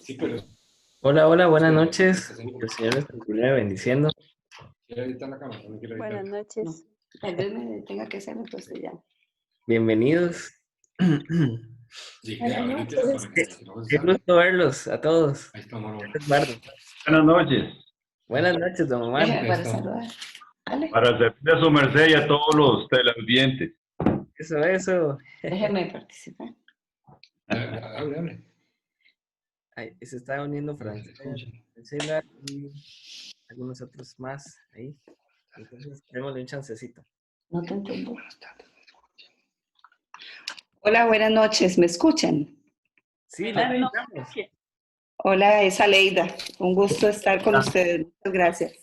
Sí, pero Hola, hola, buenas noches. Que el Señor les continúe bendiciendo. quiero editar la cámara, no quiero editar. Buenas noches. No, tal vez me tenga que hacer entonces ya. Bienvenidos. Sí, Buenas ahorita la noches. conecto, si no, Qué sale. gusto verlos a todos. Ahí está, Moro. Eduardo. Buenas noches. Buenas noches, don Omar. Déjeme para está. saludar. ¿Vale? Para servirle a su merced y a todos los teleaudientes. Eso. Déjeme participar. Hable. Ahí, se está uniendo Francela y algunos otros más ahí. Entonces, démosle un chancecito. No te entiendo. Hola, buenas noches. ¿Me escuchan? Sí, la escuchamos. Hola, es Aleida. Un gusto estar con ustedes. Muchas gracias.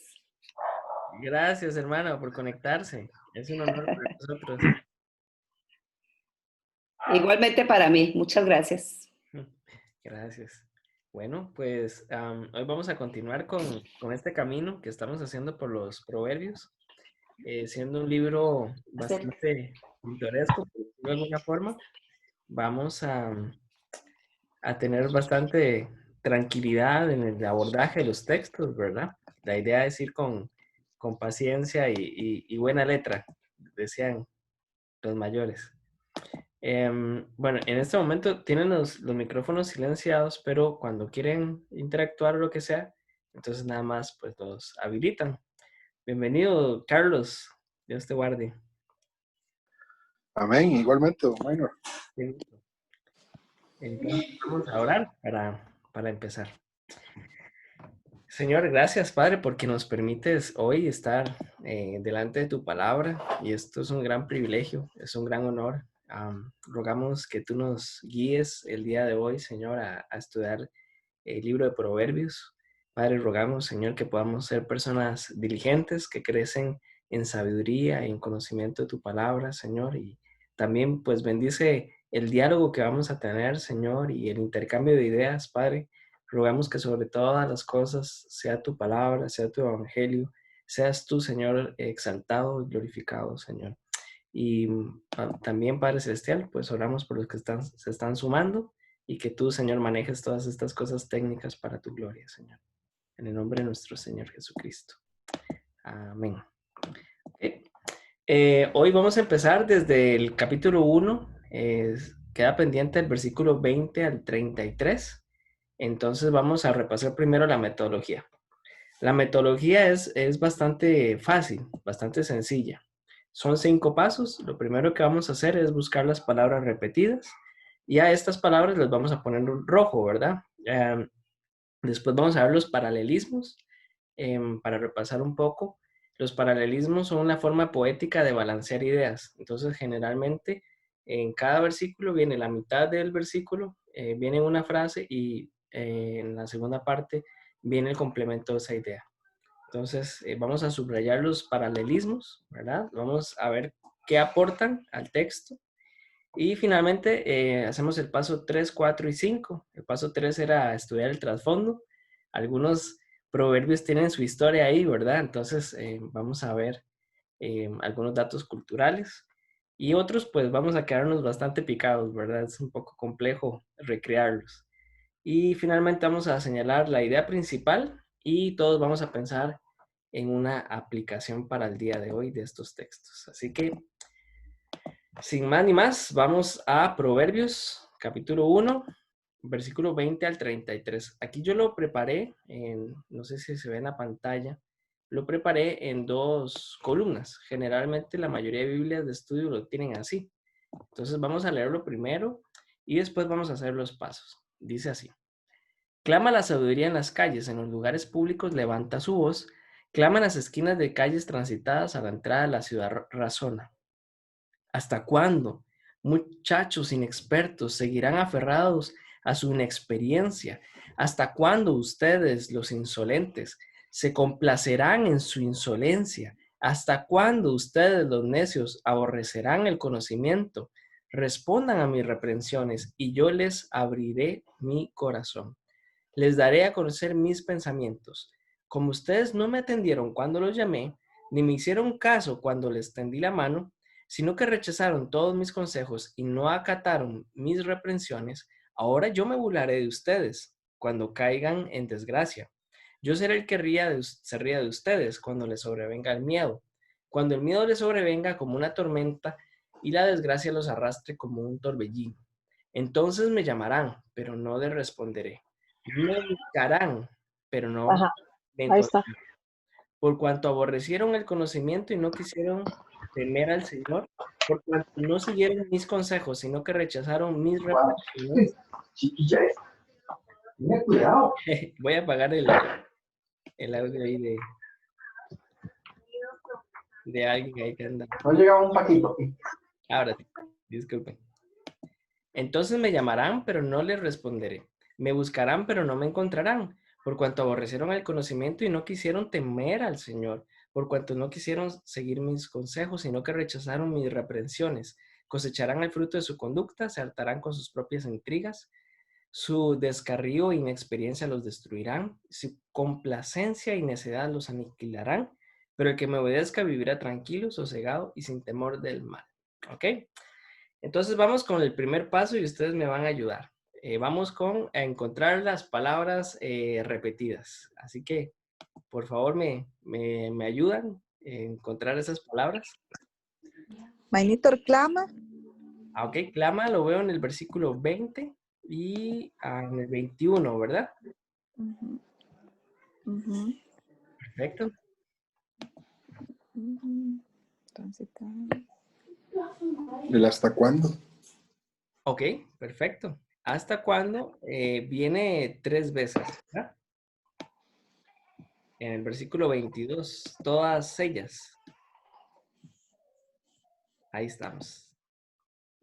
Gracias, hermano, por conectarse. Es un honor para nosotros. Igualmente para mí. Muchas gracias. Gracias. Bueno, pues hoy vamos a continuar con este camino que estamos haciendo por los Proverbios, siendo un libro bastante pintoresco, por decirlo de alguna forma. Vamos a tener bastante tranquilidad en el abordaje de los textos, ¿verdad? La idea es ir con paciencia y buena letra, decían los mayores. Bueno, en este momento tienen los micrófonos silenciados, pero cuando quieren interactuar o lo que sea, entonces nada más pues los habilitan. Bienvenido, Carlos. Dios te guarde. Amén, igualmente, don Minor. Entonces vamos a orar para empezar. Señor, gracias, Padre, porque nos permites hoy estar delante de tu palabra, y esto es un gran privilegio, es un gran honor. Rogamos que tú nos guíes el día de hoy, Señor, a estudiar el libro de Proverbios. Padre, rogamos, Señor, que podamos ser personas diligentes, que crecen en sabiduría, en conocimiento de tu palabra, Señor, y también pues bendice el diálogo que vamos a tener, Señor, y el intercambio de ideas, Padre. Rogamos que sobre todas las cosas sea tu palabra, sea tu evangelio, seas tú, Señor, exaltado y glorificado, Señor. Y también, Padre Celestial, pues oramos por los que se están sumando, y que tú, Señor, manejes todas estas cosas técnicas para tu gloria, Señor. En el nombre de nuestro Señor Jesucristo. Amén. Okay. Hoy vamos a empezar desde el capítulo 1. Queda pendiente el versículo 20 al 33. Entonces vamos a repasar primero la metodología. La metodología es bastante fácil, bastante sencilla. Son 5 pasos. Lo primero que vamos a hacer es buscar las palabras repetidas, y a estas palabras les vamos a poner un rojo, ¿verdad? Después vamos a ver los paralelismos, para repasar un poco. Los paralelismos son una forma poética de balancear ideas. Entonces, generalmente, en cada versículo viene la mitad del versículo, viene una frase, y en la segunda parte viene el complemento de esa idea. Entonces, vamos a subrayar los paralelismos, ¿verdad? Vamos a ver qué aportan al texto. Y finalmente hacemos el paso 3, 4 y 5. El paso 3 era estudiar el trasfondo. Algunos proverbios tienen su historia ahí, ¿verdad? Entonces vamos a ver algunos datos culturales. Y otros pues vamos a quedarnos bastante picados, ¿verdad? Es un poco complejo recrearlos. Y finalmente vamos a señalar la idea principal, y todos vamos a pensar en una aplicación para el día de hoy de estos textos. Así que, sin más ni más, vamos a Proverbios, capítulo 1, versículo 20 al 33. Aquí yo lo preparé, no sé si se ve en la pantalla, lo preparé en 2 columnas. Generalmente la mayoría de Biblias de estudio lo tienen así. Entonces vamos a leerlo primero y después vamos a hacer los pasos. Dice así: clama la sabiduría en las calles, en los lugares públicos levanta su voz, clama en las esquinas de calles transitadas, a la entrada de la ciudad razona. ¿Hasta cuándo, muchachos inexpertos, seguirán aferrados a su inexperiencia? ¿Hasta cuándo ustedes, los insolentes, se complacerán en su insolencia? ¿Hasta cuándo ustedes, los necios, aborrecerán el conocimiento? Respondan a mis reprensiones y yo les abriré mi corazón. Les daré a conocer mis pensamientos. Como ustedes no me atendieron cuando los llamé, ni me hicieron caso cuando les tendí la mano, sino que rechazaron todos mis consejos y no acataron mis reprensiones, ahora yo me burlaré de ustedes cuando caigan en desgracia. Yo seré el que se ría de ustedes cuando les sobrevenga el miedo. Cuando el miedo les sobrevenga como una tormenta y la desgracia los arrastre como un torbellino. Entonces me llamarán, pero no les responderé. Me buscarán, pero no Ajá, me ahí está. encontrarán. Por cuanto aborrecieron el conocimiento y no quisieron temer al Señor, por cuanto no siguieron mis consejos, sino que rechazaron mis reprensiones. Chiquilla, ten cuidado. Voy a apagar el audio ahí de alguien ahí que anda. No llegaba un paquito. Ahora sí, disculpen. Entonces me llamarán, pero no les responderé. Me buscarán, pero no me encontrarán, por cuanto aborrecieron el conocimiento y no quisieron temer al Señor, por cuanto no quisieron seguir mis consejos, sino que rechazaron mis reprensiones. Cosecharán el fruto de su conducta, se hartarán con sus propias intrigas. Su descarrío e inexperiencia los destruirán, su complacencia y necedad los aniquilarán, pero el que me obedezca vivirá tranquilo, sosegado y sin temor del mal. ¿Ok? Entonces vamos con el primer paso y ustedes me van a ayudar. Vamos a encontrar las palabras repetidas. Así que, por favor, me ayudan a encontrar esas palabras. Mainitor clama. Ok, clama, lo veo en el versículo 20 y en el 21, ¿verdad? Ujú, ujú, Perfecto. ujú. Entonces, ¿El hasta cuándo? Ok, perfecto. ¿Hasta cuándo? Viene 3 veces, ¿verdad? En el versículo 22, todas ellas. Ahí estamos.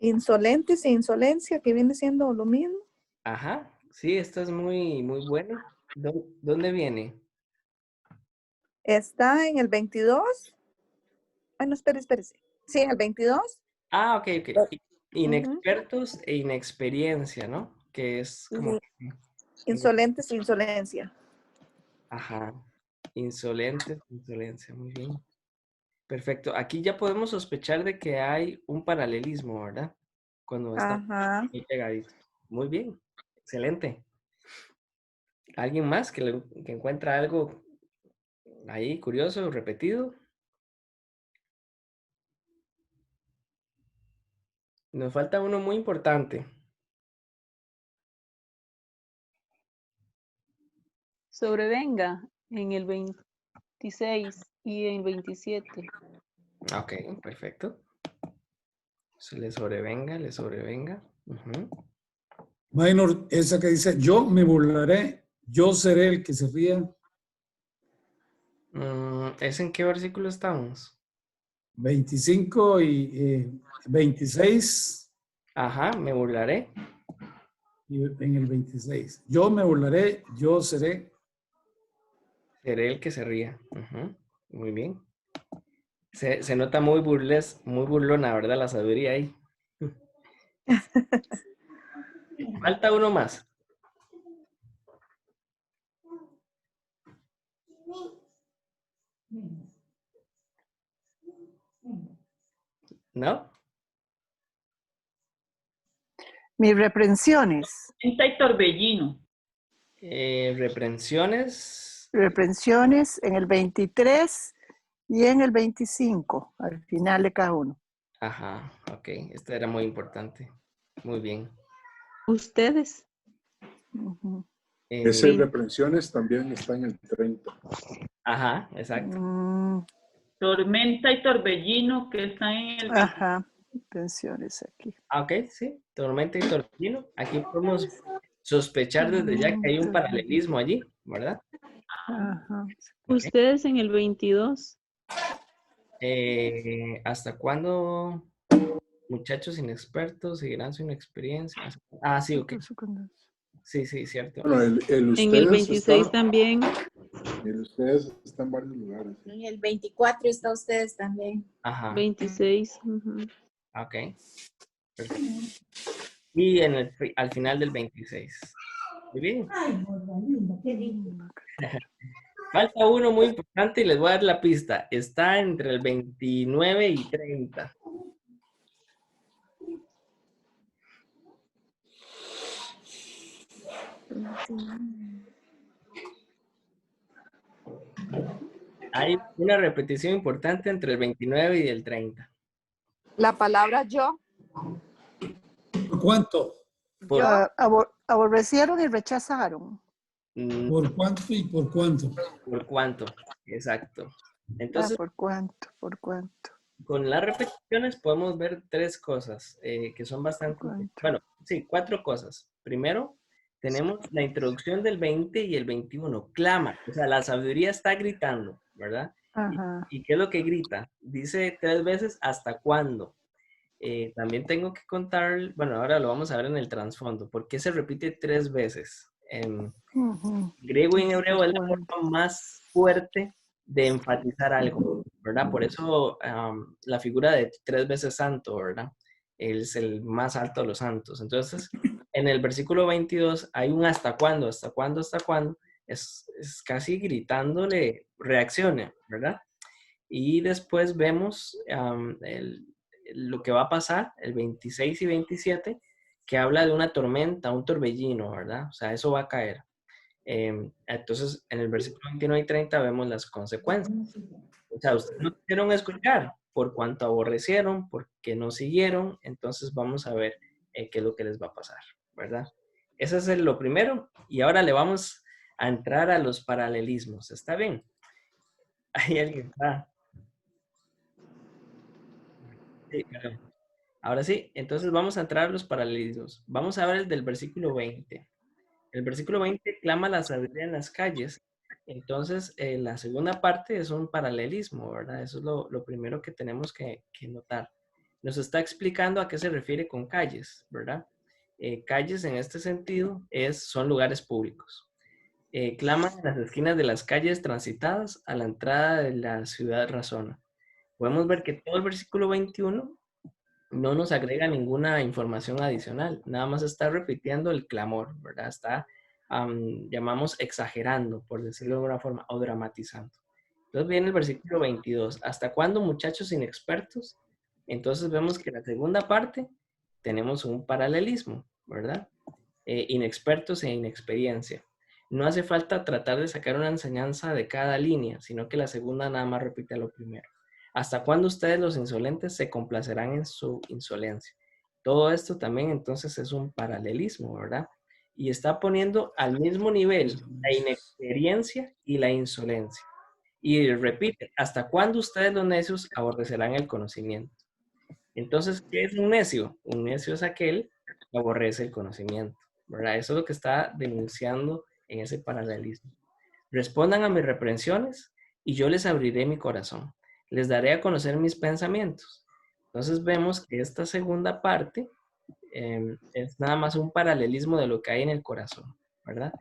insolentes e insolencia, que viene siendo lo mismo. Ajá, sí, esto es muy, muy bueno. ¿Dónde viene? Está en el 22. Ay, no, espérese. Sí, en el 22. Ah, ok, ok. Ujú. Inexpertos e inexperiencia, ¿no? Que es como... Sí, insolentes e insolencia. Ajá, insolentes, insolencia, muy bien. Perfecto. Aquí ya podemos sospechar de que hay un paralelismo, ¿verdad? Cuando está Ajá. muy pegadito. Muy bien, excelente. ¿Alguien más que encuentra algo ahí curioso, repetido? Nos falta uno muy importante. Sobrevenga en el 26 y en el 27. Ok, perfecto. Se le sobrevenga, le sobrevenga. Ujú. Minor, esa que dice, yo me burlaré, yo seré el que se ría. ¿Es en qué versículo estamos? 25 y 26 Ajá, me burlaré. y en el 26. Yo me burlaré, yo seré. Seré el que se ría. Ujú, muy bien. Se nota muy muy burlona, ¿verdad? La sabiduría ahí. Falta uno más. ¿No? Mis reprensiones. Y torbellino. Reprensiones. Reprensiones en el 23 y en el 25, al final de cada uno. Ajá, ok. Esto era muy importante. Muy bien. Ustedes. Ujú. Ese Sí. reprensiones también está en el 30. Ajá, exacto. Tormenta y torbellino que está en el... Ajá, pensiones aquí. Ok, sí. Tormenta y torbellino. Aquí podemos sospechar desde ya que hay un paralelismo allí, ¿verdad? Ajá. Ok. Ustedes en el 22. ¿Hasta cuándo, muchachos inexpertos, seguirán su inexperiencia? Ah, sí, ok. Sí, sí, cierto. Bueno, el En el ustedes 26 está, también. el ustedes está en varios lugares. ¿Sí? En el 24 está ustedes también. Ajá, 26. Ujú. ok. Perfecto. Y al final del 26. Muy bien. Ay, gorda linda, qué lindo. Falta uno muy importante y les voy a dar la pista. Está entre el 29 y 30. Hay una repetición importante entre el 29 y el 30. La palabra yo. ¿Por cuánto? Por, Aborrecieron y rechazaron. ¿Por cuánto y por cuánto? por cuánto, exacto. Entonces, ¿Por cuánto? ¿Por cuánto? con las repeticiones podemos ver tres cosas que son bastante, ¿Cuánto? bueno, sí, cuatro cosas. Primero, tenemos la introducción del 20 y el 21. Clama, o sea, la sabiduría está gritando, ¿verdad? Ajá. ¿Y qué es lo que grita? Dice 3 veces, ¿hasta cuándo? También tengo que contar, bueno, ahora lo vamos a ver en el trasfondo. ¿Por qué se repite 3 veces? En Ujú. griego y en hebreo es la ¿Cuánto? forma más fuerte de enfatizar algo, ¿verdad? Por eso la figura de 3 veces santo, ¿verdad? Él es el más alto de los santos. Entonces, en el versículo 22 hay un hasta cuándo, hasta cuándo, hasta cuándo. Es casi gritándole, reaccione, ¿verdad? Y después vemos lo que va a pasar, el 26 y 27, que habla de una tormenta, un torbellino, ¿verdad? O sea, eso va a caer. Entonces, en el versículo 29 y 30 vemos las consecuencias. O sea, ustedes no quisieron escuchar por cuanto aborrecieron, porque no siguieron, entonces vamos a ver qué es lo que les va a pasar, ¿verdad? Eso es lo primero. Y ahora le vamos a entrar a los paralelismos. ¿Está bien? Hay alguien está. Sí, claro. Ahora sí, entonces vamos a entrar a los paralelismos. Vamos a ver el del versículo 20. El versículo 20 clama la sabiduría en las calles. Entonces, la segunda parte es un paralelismo, ¿verdad? Eso es lo primero que tenemos que notar. Nos está explicando a qué se refiere con calles, ¿verdad? Calles en este sentido son lugares públicos. Claman en las esquinas de las calles transitadas a la entrada de la ciudad razona. Podemos ver que todo el versículo 21 no nos agrega ninguna información adicional, nada más está repitiendo el clamor, ¿verdad? Está, llamamos exagerando, por decirlo de alguna forma, o dramatizando. Entonces viene el versículo 22. ¿Hasta cuándo, muchachos inexpertos? Entonces vemos que en la segunda parte tenemos un paralelismo, ¿verdad? Inexpertos e inexperiencia. No hace falta tratar de sacar una enseñanza de cada línea, sino que la segunda nada más repite lo primero. ¿Hasta cuándo ustedes los insolentes se complacerán en su insolencia? Todo esto también entonces es un paralelismo, ¿verdad? Y está poniendo al mismo nivel la inexperiencia y la insolencia. Y repite, ¿hasta cuándo ustedes los necios aborrecerán el conocimiento? Entonces, ¿qué es un necio? Un necio es aquel que aborrece el conocimiento, ¿verdad? Eso es lo que está denunciando en ese paralelismo. Respondan a mis reprensiones y yo les abriré mi corazón. Les daré a conocer mis pensamientos. Entonces vemos que esta segunda parte es nada más un paralelismo de lo que hay en el corazón, ¿verdad?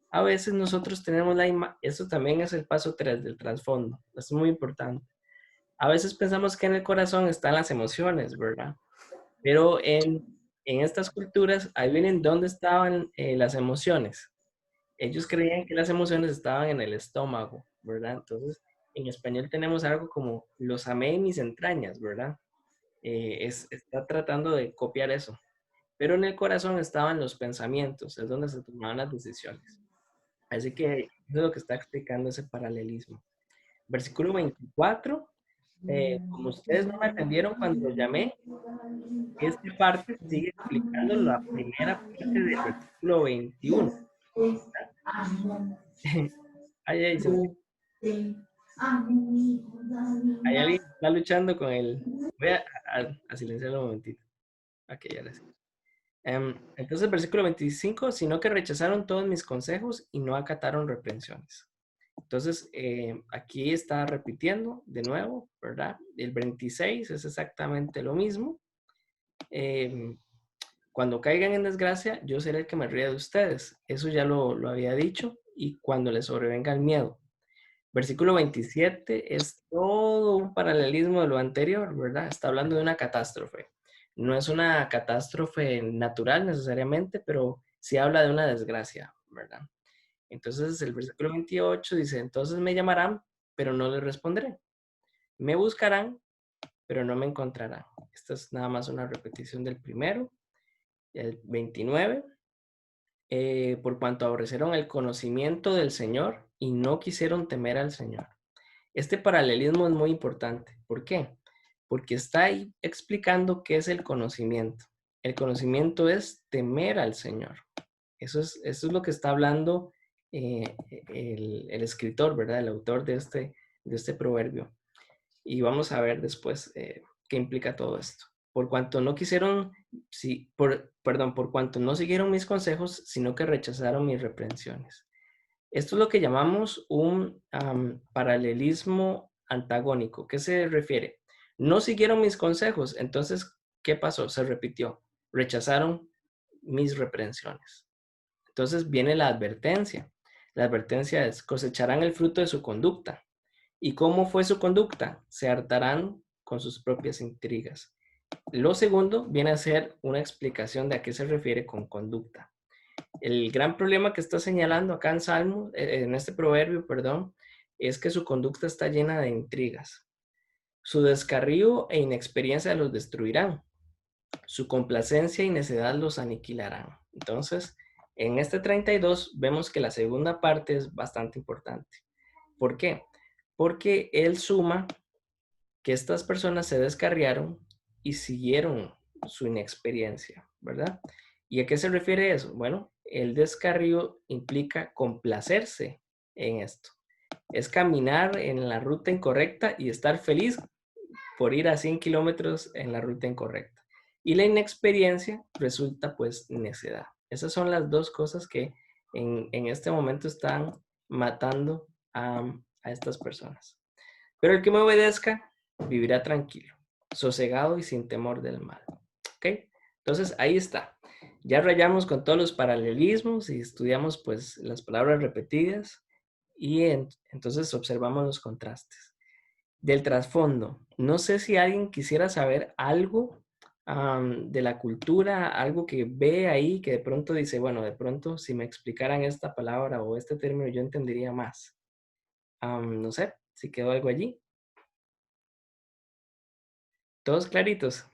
A veces nosotros tenemos esto también es el paso 3 del trasfondo. Esto es muy importante. A veces pensamos que en el corazón están las emociones, ¿verdad? Pero en estas culturas, ahí vienen dónde estaban las emociones. Ellos creían que las emociones estaban en el estómago, ¿verdad? Entonces, en español tenemos algo como los amé en mis entrañas, ¿verdad? Está tratando de copiar eso. Pero en el corazón estaban los pensamientos, es donde se tomaban las decisiones. Así que eso es lo que está explicando ese paralelismo. Versículo 24. Como ustedes no me atendieron cuando los llamé, esta parte sigue explicando la primera parte del versículo 21. Ay, hay alguien que está luchando con él. Voy a silenciarlo un momentito. Ok, ya les. Entonces, versículo 25, sino que rechazaron todos mis consejos y no acataron reprensiones. Entonces, aquí está repitiendo de nuevo, ¿verdad? El 26 es exactamente lo mismo. Cuando caigan en desgracia, yo seré el que me ría de ustedes. Eso ya lo había dicho. Y cuando les sobrevenga el miedo. Versículo 27 es todo un paralelismo de lo anterior, ¿verdad? Está hablando de una catástrofe. No es una catástrofe natural necesariamente, pero sí habla de una desgracia, ¿verdad? Entonces el versículo 28 dice, entonces me llamarán, pero no les responderé. Me buscarán, pero no me encontrarán. Esta es nada más una repetición del primero. El 29, por cuanto aborrecieron el conocimiento del Señor y no quisieron temer al Señor. Este paralelismo es muy importante. ¿Por qué? Porque está ahí explicando qué es el conocimiento. El conocimiento es temer al Señor. Eso es lo que está hablando el escritor, ¿verdad? El autor de este proverbio. Y vamos a ver después qué implica todo esto. Por cuanto no quisieron, por cuanto no siguieron mis consejos, sino que rechazaron mis reprensiones. Esto es lo que llamamos un paralelismo antagónico. ¿Qué se refiere? No siguieron mis consejos, entonces, ¿qué pasó? Se repitió. Rechazaron mis reprensiones. Entonces viene la advertencia. La advertencia es: cosecharán el fruto de su conducta. ¿Y cómo fue su conducta? Se hartarán con sus propias intrigas. Lo segundo viene a ser una explicación de a qué se refiere con conducta. El gran problema que está señalando acá en Salmo, en este proverbio, perdón, es que su conducta está llena de intrigas. Su descarrío e inexperiencia los destruirán. Su complacencia y necedad los aniquilarán. Entonces, en este 32 vemos que la segunda parte es bastante importante. ¿Por qué? Porque él suma que estas personas se descarriaron y siguieron su inexperiencia, ¿verdad? ¿Y a qué se refiere eso? Bueno, el descarrío implica complacerse en esto. Es caminar en la ruta incorrecta y estar feliz por ir a 100 kilómetros en la ruta incorrecta. Y la inexperiencia resulta pues necedad. Esas son las dos cosas que en este momento están matando a estas personas. Pero el que me obedezca vivirá tranquilo, sosegado y sin temor del mal. ¿Ok? Entonces ahí está. Ya rayamos con todos los paralelismos y estudiamos pues las palabras repetidas y entonces observamos los contrastes. Del trasfondo, no sé si alguien quisiera saber algo de la cultura, algo que ve ahí, que de pronto dice, bueno, de pronto si me explicaran esta palabra o este término yo entendería más. No sé, si quedó algo allí. Todos claritos.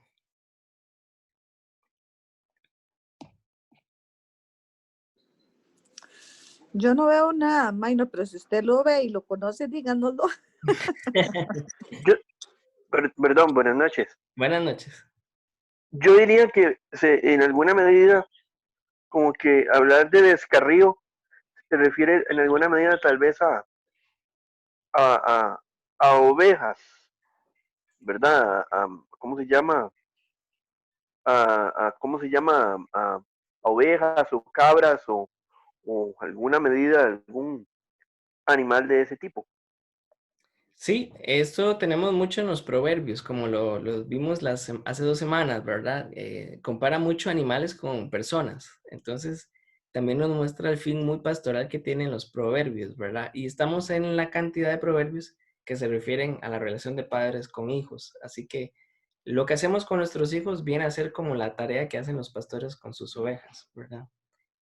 Yo no veo nada, Minor, pero si usted lo ve y lo conoce, díganoslo. Perdón, buenas noches. Buenas noches. Yo diría que en alguna medida, como que hablar de descarrío se refiere en alguna medida tal vez a, a, a ovejas, ¿verdad? ¿Cómo se llama? ¿Cómo se llama? A ovejas o cabras o alguna medida, algún animal de ese tipo. Sí, esto tenemos mucho en los proverbios, como lo vimos hace 2 semanas, ¿verdad? Compara mucho animales con personas. Entonces, también nos muestra el fin muy pastoral que tienen los proverbios, ¿verdad? Y estamos en la cantidad de proverbios que se refieren a la relación de padres con hijos. Así que lo que hacemos con nuestros hijos viene a ser como la tarea que hacen los pastores con sus ovejas, ¿verdad?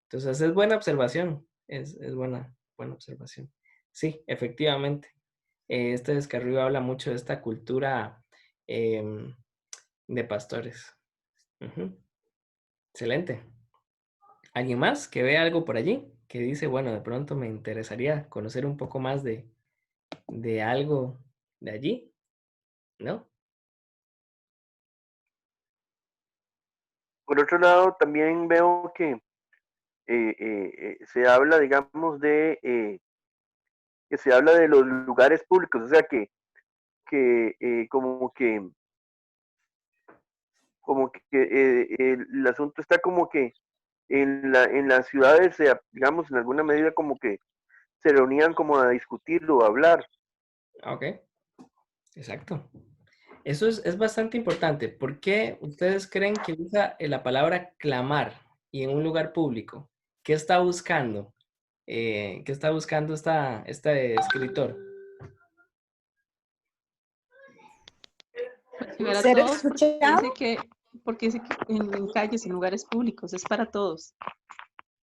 Entonces, es buena observación, es buena observación. Sí, efectivamente. Este descarrío habla mucho de esta cultura de pastores. Excelente. ¿Alguien más que vea algo por allí? Que dice, bueno, de pronto me interesaría conocer un poco más de algo de allí, ¿no? Por otro lado, también veo que se habla, digamos, que se habla de los lugares públicos, o sea como que el asunto está como que en las ciudades, digamos, en alguna medida como que se reunían como a discutirlo, a hablar. Ok, exacto. Eso es bastante importante. ¿Por qué ustedes creen que usa la palabra clamar y en un lugar público? ¿Qué está buscando? ¿Qué está buscando este escritor? Llegar a Ser todos escuchado. porque dice que en calles, en lugares públicos, es para todos.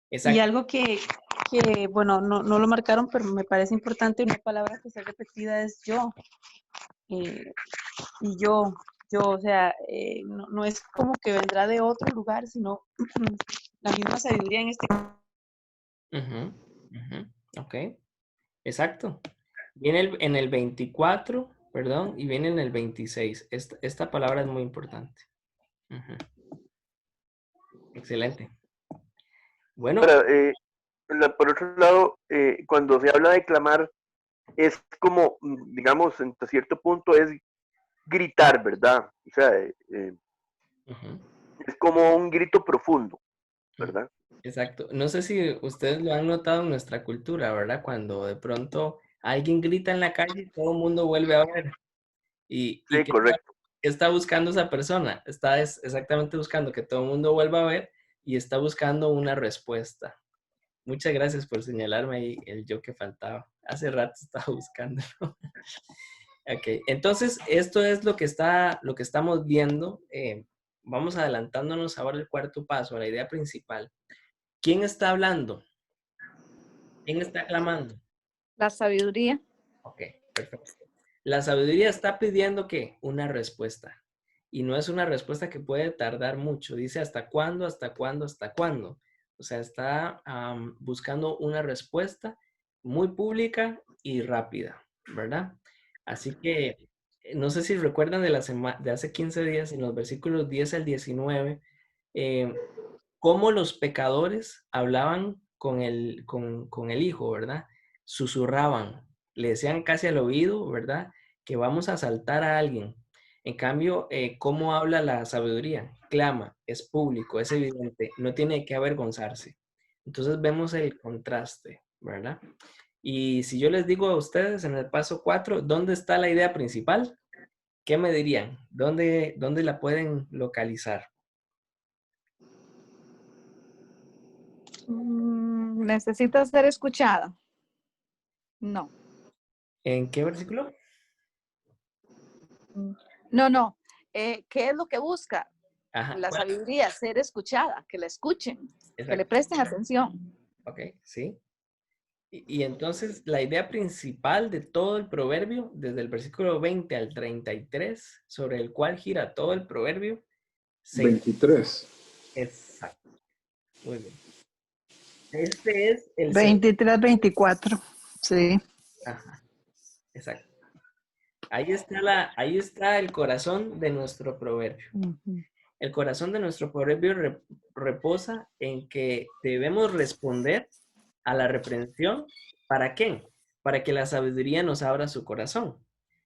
Y Exacto. algo que bueno, no lo marcaron, pero me parece importante, una palabra que está repetida es yo. Y yo, o sea, no es como que vendrá de otro lugar, sino la misma sabiduría en este Ujú, ujú, ok, exacto. Viene en el 24, perdón, y viene en el 26. Esta palabra es muy importante. Ujú, excelente. Bueno, Ahora, por otro lado, cuando se habla de clamar, es como, digamos, en cierto punto es gritar, ¿verdad? O sea, ujú, es como un grito profundo, ujú, ¿verdad? exacto. No sé si ustedes lo han notado en nuestra cultura, ¿verdad? Cuando de pronto alguien grita en la calle, todo el mundo vuelve a ver. ¿Y Sí, correcto. qué está buscando esa persona? Está exactamente buscando que todo el mundo vuelva a ver y está buscando una respuesta. Muchas gracias por señalarme ahí el yo que faltaba. Hace rato estaba buscando. Ok, entonces esto es lo que estamos viendo. Vamos adelantándonos ahora al cuarto paso, a la idea principal. ¿Quién está hablando? ¿Quién está clamando? La sabiduría. Ok, perfecto. La sabiduría está pidiendo que una respuesta. Y no es una respuesta que puede tardar mucho. Dice hasta cuándo, hasta cuándo, hasta cuándo. O sea, está buscando una respuesta muy pública y rápida, ¿verdad? Así que no sé si recuerdan de hace 15 días, en los versículos 10 al 19, cómo los pecadores hablaban con el Hijo, ¿verdad? Susurraban, le decían casi al oído, ¿verdad? Que vamos a asaltar a alguien. En cambio, ¿cómo habla la sabiduría? Clama, es público, es evidente, no tiene que avergonzarse. Entonces vemos el contraste, ¿verdad? Y si yo les digo a ustedes en el paso 4, ¿dónde está la idea principal? ¿Qué me dirían? ¿Dónde la pueden localizar? Necesita ser escuchada. No. ¿En qué versículo? No, no. ¿Qué es lo que busca? Ajá, La sabiduría, ser escuchada, que la escuchen, que le exacto. presten atención. Ok, sí. Y entonces la idea principal de todo el proverbio, desde el versículo 20 al 33, sobre el cual gira todo el proverbio, se... 23. Exacto. Muy bien. Este es el... 23, 24. Sí. Ajá, exacto. Ahí está el corazón de nuestro proverbio. Ujú. El corazón de nuestro proverbio reposa en que debemos responder a la reprensión. ¿Para qué? Para que la sabiduría nos abra su corazón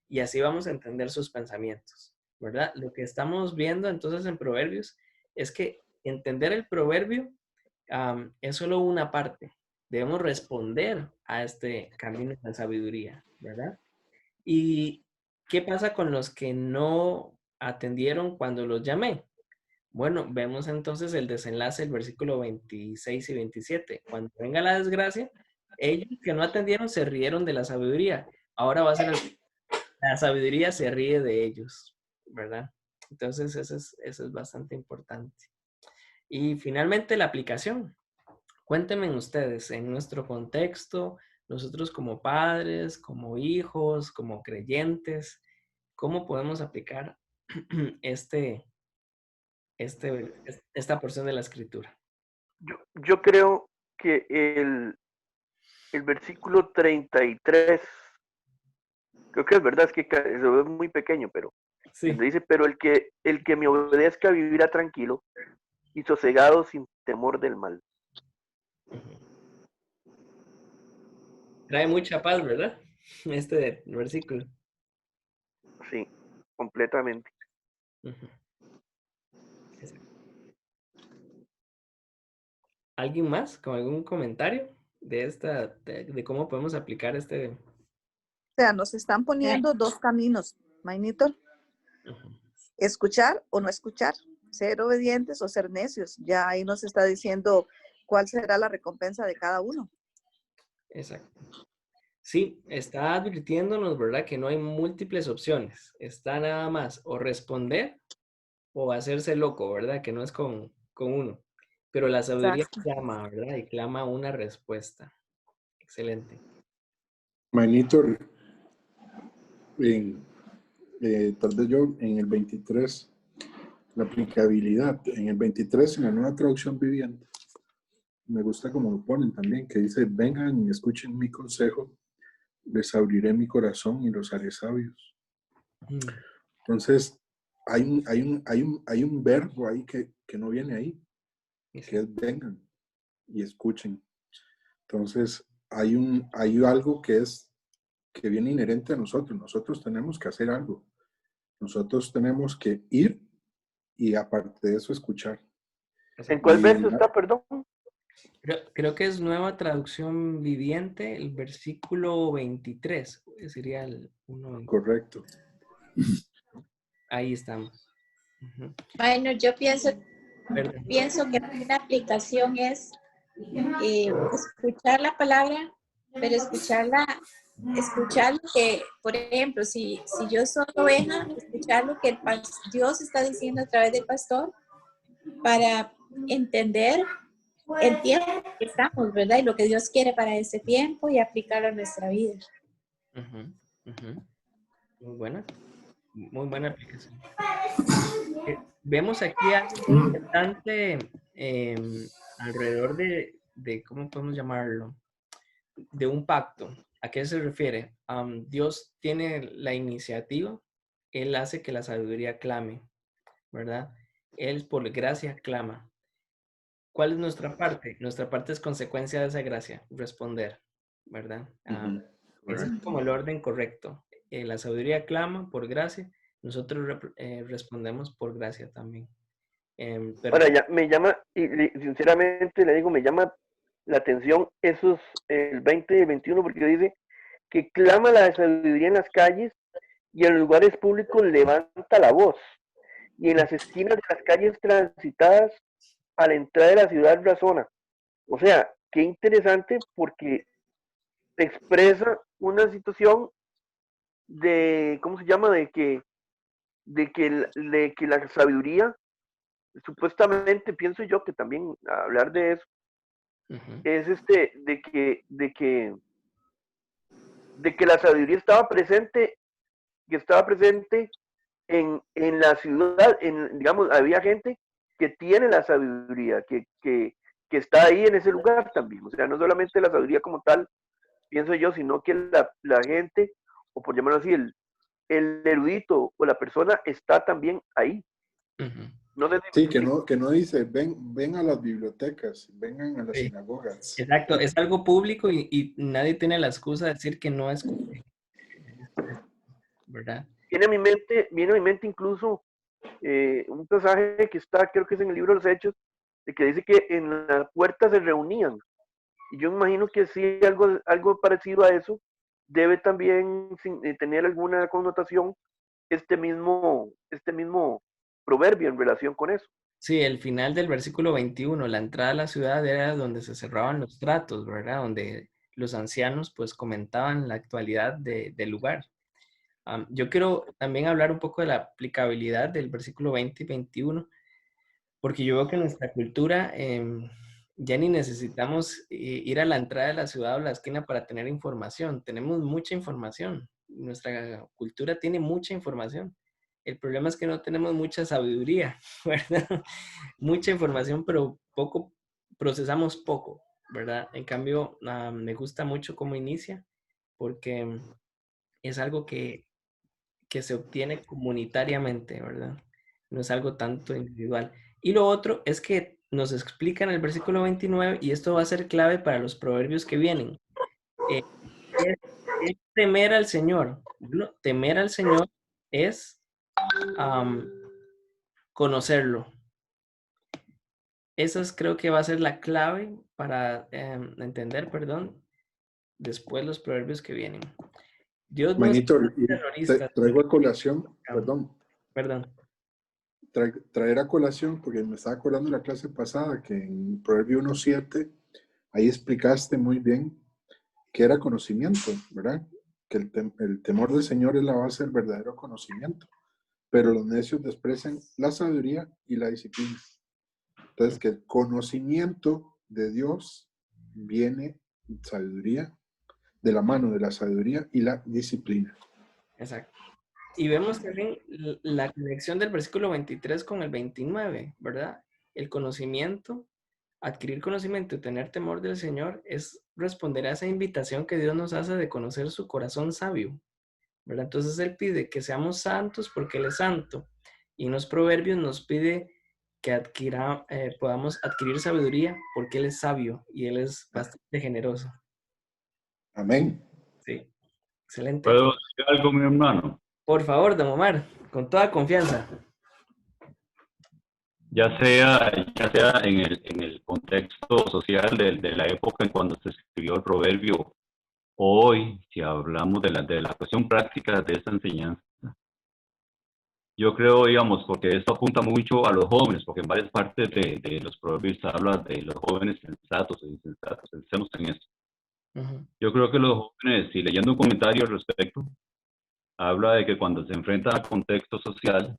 y así vamos a entender sus pensamientos, ¿verdad? Lo que estamos viendo entonces en Proverbios es que entender el proverbio es solo una parte. Debemos responder a este camino de sabiduría, ¿verdad? ¿Y qué pasa con los que no atendieron cuando los llamé? Bueno, vemos entonces el desenlace del versículo 26 y 27. Cuando venga la desgracia, ellos que no atendieron se rieron de la sabiduría. Ahora va a ser la sabiduría se ríe de ellos, ¿verdad? Entonces eso es bastante importante. Y finalmente la aplicación. Cuéntenme ustedes, en nuestro contexto, nosotros como padres, como hijos, como creyentes, ¿cómo podemos aplicar este, esta porción de la escritura? Yo creo que el versículo 33, creo que es verdad, es que se ve muy pequeño, pero Sí. dice, pero el que me obedezca vivirá tranquilo y sosegado sin temor del mal. Trae mucha paz, ¿verdad? Este versículo. Sí, completamente. Ujú. Exacto. ¿Alguien más con algún comentario de cómo podemos aplicar este? O sea, nos están poniendo dos caminos, Mainito. Ujú. Escuchar o no escuchar, ser obedientes o ser necios. Ya ahí nos está diciendo cuál será la recompensa de cada uno. Exacto. Sí, está advirtiéndonos, ¿verdad? Que no hay múltiples opciones. Está nada más o responder o hacerse loco, ¿verdad? Que no es con uno. Pero la sabiduría Exacto. clama, ¿verdad? Y clama una respuesta. Excelente. Manito, tal vez yo en el 23, la aplicabilidad, en el 23 en la nueva traducción viviente, me gusta como lo ponen también, que dice, vengan y escuchen mi consejo, les abriré mi corazón y los haré sabios. Entonces, hay un verbo ahí que no viene ahí, que es vengan y escuchen. Entonces, hay algo que viene inherente a nosotros. Nosotros tenemos que hacer algo. Nosotros tenemos que ir y aparte de eso escuchar. ¿En cuál Y verso está, perdón? Creo que es Nueva Traducción Viviente, el versículo 23, sería el 1. correcto. Ahí estamos. Ujú. Bueno, yo Perdón. pienso que una aplicación es escuchar la palabra, pero escuchar lo que, por ejemplo, si yo soy oveja, escuchar lo que Dios está diciendo a través del pastor para entender el tiempo que estamos, ¿verdad? Y lo que Dios quiere para ese tiempo y aplicarlo a nuestra vida. Ujú, ujú. Muy buena aplicación. Vemos aquí algo importante alrededor de, ¿cómo podemos llamarlo? De un pacto. ¿A qué se refiere? Dios tiene la iniciativa, Él hace que la sabiduría clame, ¿verdad? Él por gracia clama. ¿Cuál es nuestra parte? Nuestra parte es consecuencia de esa gracia, responder, ¿verdad? Ese es como el orden correcto. La sabiduría clama por gracia, nosotros respondemos por gracia también. Pero Ahora, ya me llama, sinceramente le digo, me llama la atención esos, el 20 y el 21, porque dice que clama la sabiduría en las calles y en los lugares públicos levanta la voz. Y en las esquinas de las calles transitadas a la entrada de la ciudad razona. O sea, qué interesante porque expresa una situación de, ¿cómo se llama? De que la sabiduría, supuestamente pienso yo que también hablar de eso, es de que la sabiduría estaba presente, que estaba presente en la ciudad, digamos, había gente que tiene la sabiduría, que está ahí en ese lugar también. O sea, no solamente la sabiduría como tal, pienso yo, sino que la gente, o por llamarlo así, el erudito o la persona está también ahí. No sé Sí, que no dice, ven a las bibliotecas, vengan a las sí, sinagogas. exacto, es algo público y nadie tiene la excusa de decir que no es, ¿verdad? viene a mi mente incluso un pasaje que está, creo que es en el libro de los Hechos, de que dice que en la puerta se reunían. Y yo imagino que sí, algo parecido a eso debe también tener alguna connotación este mismo proverbio en relación con eso. Sí, el final del versículo 21, la entrada a la ciudad era donde se cerraban los tratos, ¿verdad? Donde los ancianos pues comentaban la actualidad del lugar. Yo quiero también hablar un poco de la aplicabilidad del versículo 20 y 21, porque yo veo que en nuestra cultura ya ni necesitamos ir a la entrada de la ciudad o la esquina para tener información. Tenemos mucha información. Nuestra cultura tiene mucha información. El problema es que no tenemos mucha sabiduría, ¿verdad? Mucha información, pero procesamos poco, ¿verdad? En cambio, me gusta mucho cómo inicia, porque es algo que se obtiene comunitariamente, ¿verdad? No es algo tanto individual. Y lo otro es que nos explica en el versículo 29, y esto va a ser clave para los proverbios que vienen, es temer al Señor. Bueno, temer al Señor es conocerlo. Esa creo que va a ser la clave para entender, después los proverbios que vienen. Dios no es Manito, terrorista. traigo a colación, Perdón. Traer a colación, porque me estaba acordando de la clase pasada, que en Proverbio 1.7, ahí explicaste muy bien que era conocimiento, ¿verdad? Que el temor del Señor es la base del verdadero conocimiento, pero los necios desprecian la sabiduría y la disciplina. Entonces, que el conocimiento de Dios viene sabiduría, de la mano de la sabiduría y la disciplina. Exacto. Y vemos también la conexión del versículo 23 con el 29, ¿verdad? El conocimiento adquirir conocimiento y tener temor del Señor es responder a esa invitación que Dios nos hace de conocer su corazón sabio, ¿verdad? Entonces Él pide que seamos santos porque Él es santo. Y en los proverbios nos pide que podamos adquirir sabiduría porque Él es sabio y Él es bastante generoso. Amén. Sí, excelente. ¿Puedo decir algo, mi hermano? Por favor, don Omar, con toda confianza. Ya sea en el contexto social de la época en cuando se escribió el proverbio, o hoy, si hablamos de la cuestión práctica de esta enseñanza, yo creo, digamos, porque esto apunta mucho a los jóvenes, porque en varias partes de los proverbios habla de los jóvenes sensatos e insensatos, pensemos en eso. Yo creo que los jóvenes, y leyendo un comentario al respecto, habla de que cuando se enfrentan al contexto social,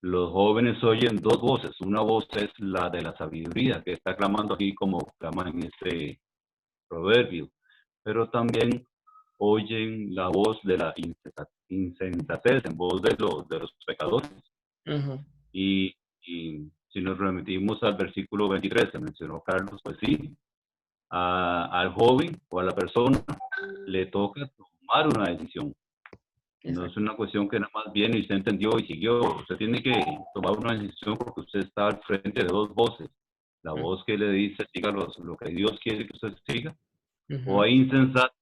los jóvenes oyen dos voces. Una voz es la de la sabiduría, que está clamando aquí como clama en ese proverbio, pero también oyen la voz de la insensatez, en voz de los pecadores. Y si nos remitimos al versículo 23 que mencionó Carlos, pues sí, al joven o a la persona le toca tomar una decisión. No es una cuestión que nada más viene y usted entendió y siguió. Usted tiene que tomar una decisión porque usted está al frente de dos voces. La voz que le dice, siga lo que Dios quiere que usted siga. O hay insensatos,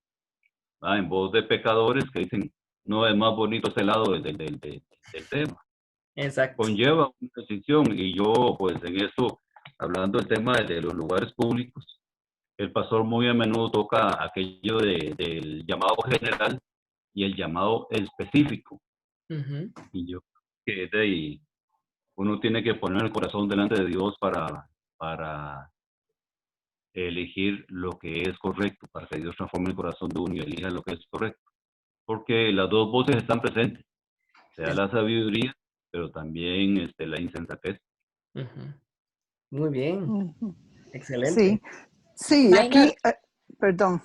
en voz de pecadores que dicen, no, es más bonito ese lado del tema. Exacto. Conlleva una decisión. Y yo, pues en eso, hablando del tema de los lugares públicos, el pastor muy a menudo toca aquello del llamado general y el llamado específico. Y yo creo que de ahí uno tiene que poner el corazón delante de Dios para elegir lo que es correcto, para que Dios transforme el corazón de uno y elija lo que es correcto. Porque las dos voces están presentes, sea la sabiduría, pero también la insensatez. Muy bien, excelente. Sí, sí, aquí, perdón.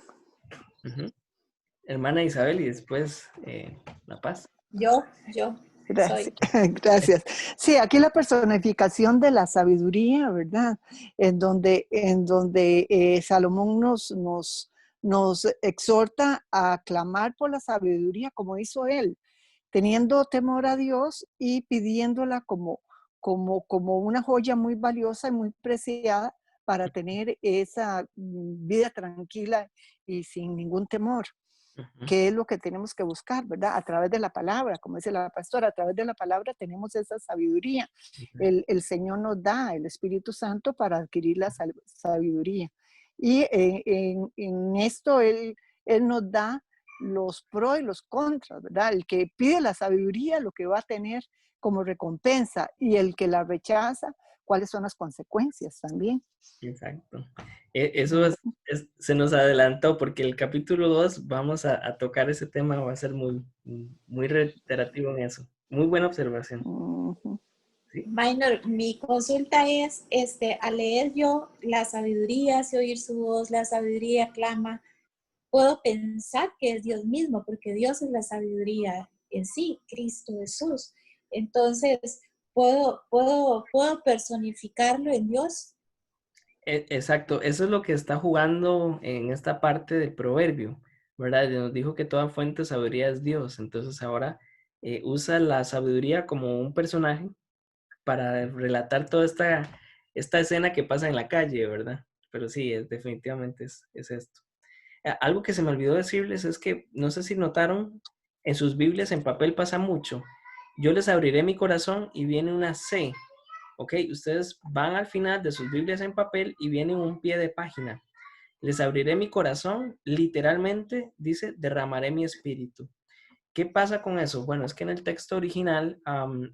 Hermana Isabel y después La Paz. Yo. Gracias. Gracias. Sí, aquí la personificación de la sabiduría, ¿verdad? En donde Salomón nos exhorta a clamar por la sabiduría como hizo él, teniendo temor a Dios y pidiéndola como una joya muy valiosa y muy preciada para tener esa vida tranquila y sin ningún temor. ¿Qué es lo que tenemos que buscar, verdad? A través de la palabra, como dice la pastora, a través de la palabra tenemos esa sabiduría. El Señor nos da el Espíritu Santo para adquirir la sabiduría. Y en esto Él nos da los pros y los contras, ¿verdad? El que pide la sabiduría, lo que va a tener como recompensa, y el que la rechaza, cuáles son las consecuencias también. Exacto. Eso se nos adelantó porque el capítulo 2 vamos a tocar ese tema, va a ser muy, muy reiterativo en eso. Muy buena observación. ¿Sí? Minor, mi consulta es, al leer yo la sabiduría, si oír su voz, la sabiduría clama, puedo pensar que es Dios mismo, porque Dios es la sabiduría en sí, Cristo Jesús. Entonces, ¿puedo personificarlo en Dios? Exacto, eso es lo que está jugando en esta parte del proverbio, ¿verdad? Nos dijo que toda fuente de sabiduría es Dios, entonces ahora usa la sabiduría como un personaje para relatar toda esta escena que pasa en la calle, ¿verdad? Pero sí, definitivamente es esto. Algo que se me olvidó decirles es que, no sé si notaron, en sus Biblias en papel pasa mucho. Yo les abriré mi corazón y viene una C. Ok, ustedes van al final de sus Biblias en papel y viene un pie de página. Les abriré mi corazón, literalmente dice, derramaré mi espíritu. ¿Qué pasa con eso? Bueno, es que en el texto original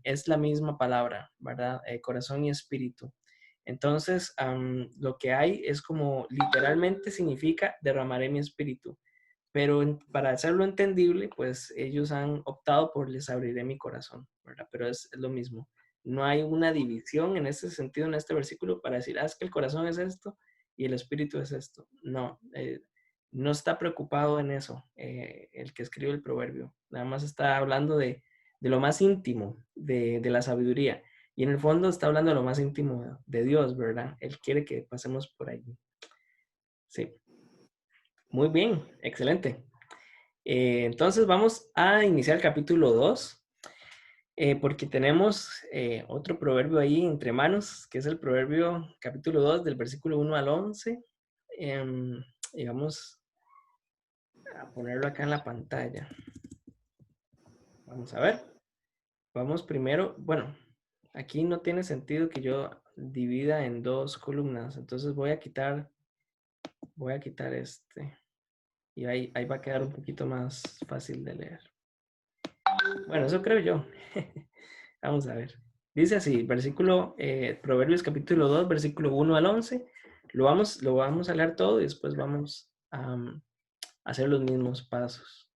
es la misma palabra, ¿verdad? Corazón y espíritu. Entonces, lo que hay es como literalmente significa derramaré mi espíritu. Pero para hacerlo entendible, pues ellos han optado por les abriré mi corazón, ¿verdad? Pero es lo mismo. No hay una división en ese sentido, en este versículo, para decir, es que el corazón es esto y el espíritu es esto. No, no está preocupado en eso el que escribe el proverbio. Nada más está hablando de lo más íntimo, de la sabiduría. Y en el fondo está hablando de lo más íntimo de Dios, ¿verdad? Él quiere que pasemos por allí. Sí. Muy bien, excelente. Entonces vamos a iniciar el capítulo 2. Porque tenemos otro proverbio ahí entre manos, que es el proverbio capítulo 2 del versículo 1 al 11. Y vamos a ponerlo acá en la pantalla. Vamos a ver. Vamos primero, bueno, aquí no tiene sentido que yo divida en dos columnas, entonces voy a quitar este. Y ahí va a quedar un poquito más fácil de leer. Bueno, eso creo yo. Vamos a ver. Dice así, Proverbios capítulo 2, versículo 1 al 11. Lo vamos a leer todo y después vamos a hacer los mismos pasos.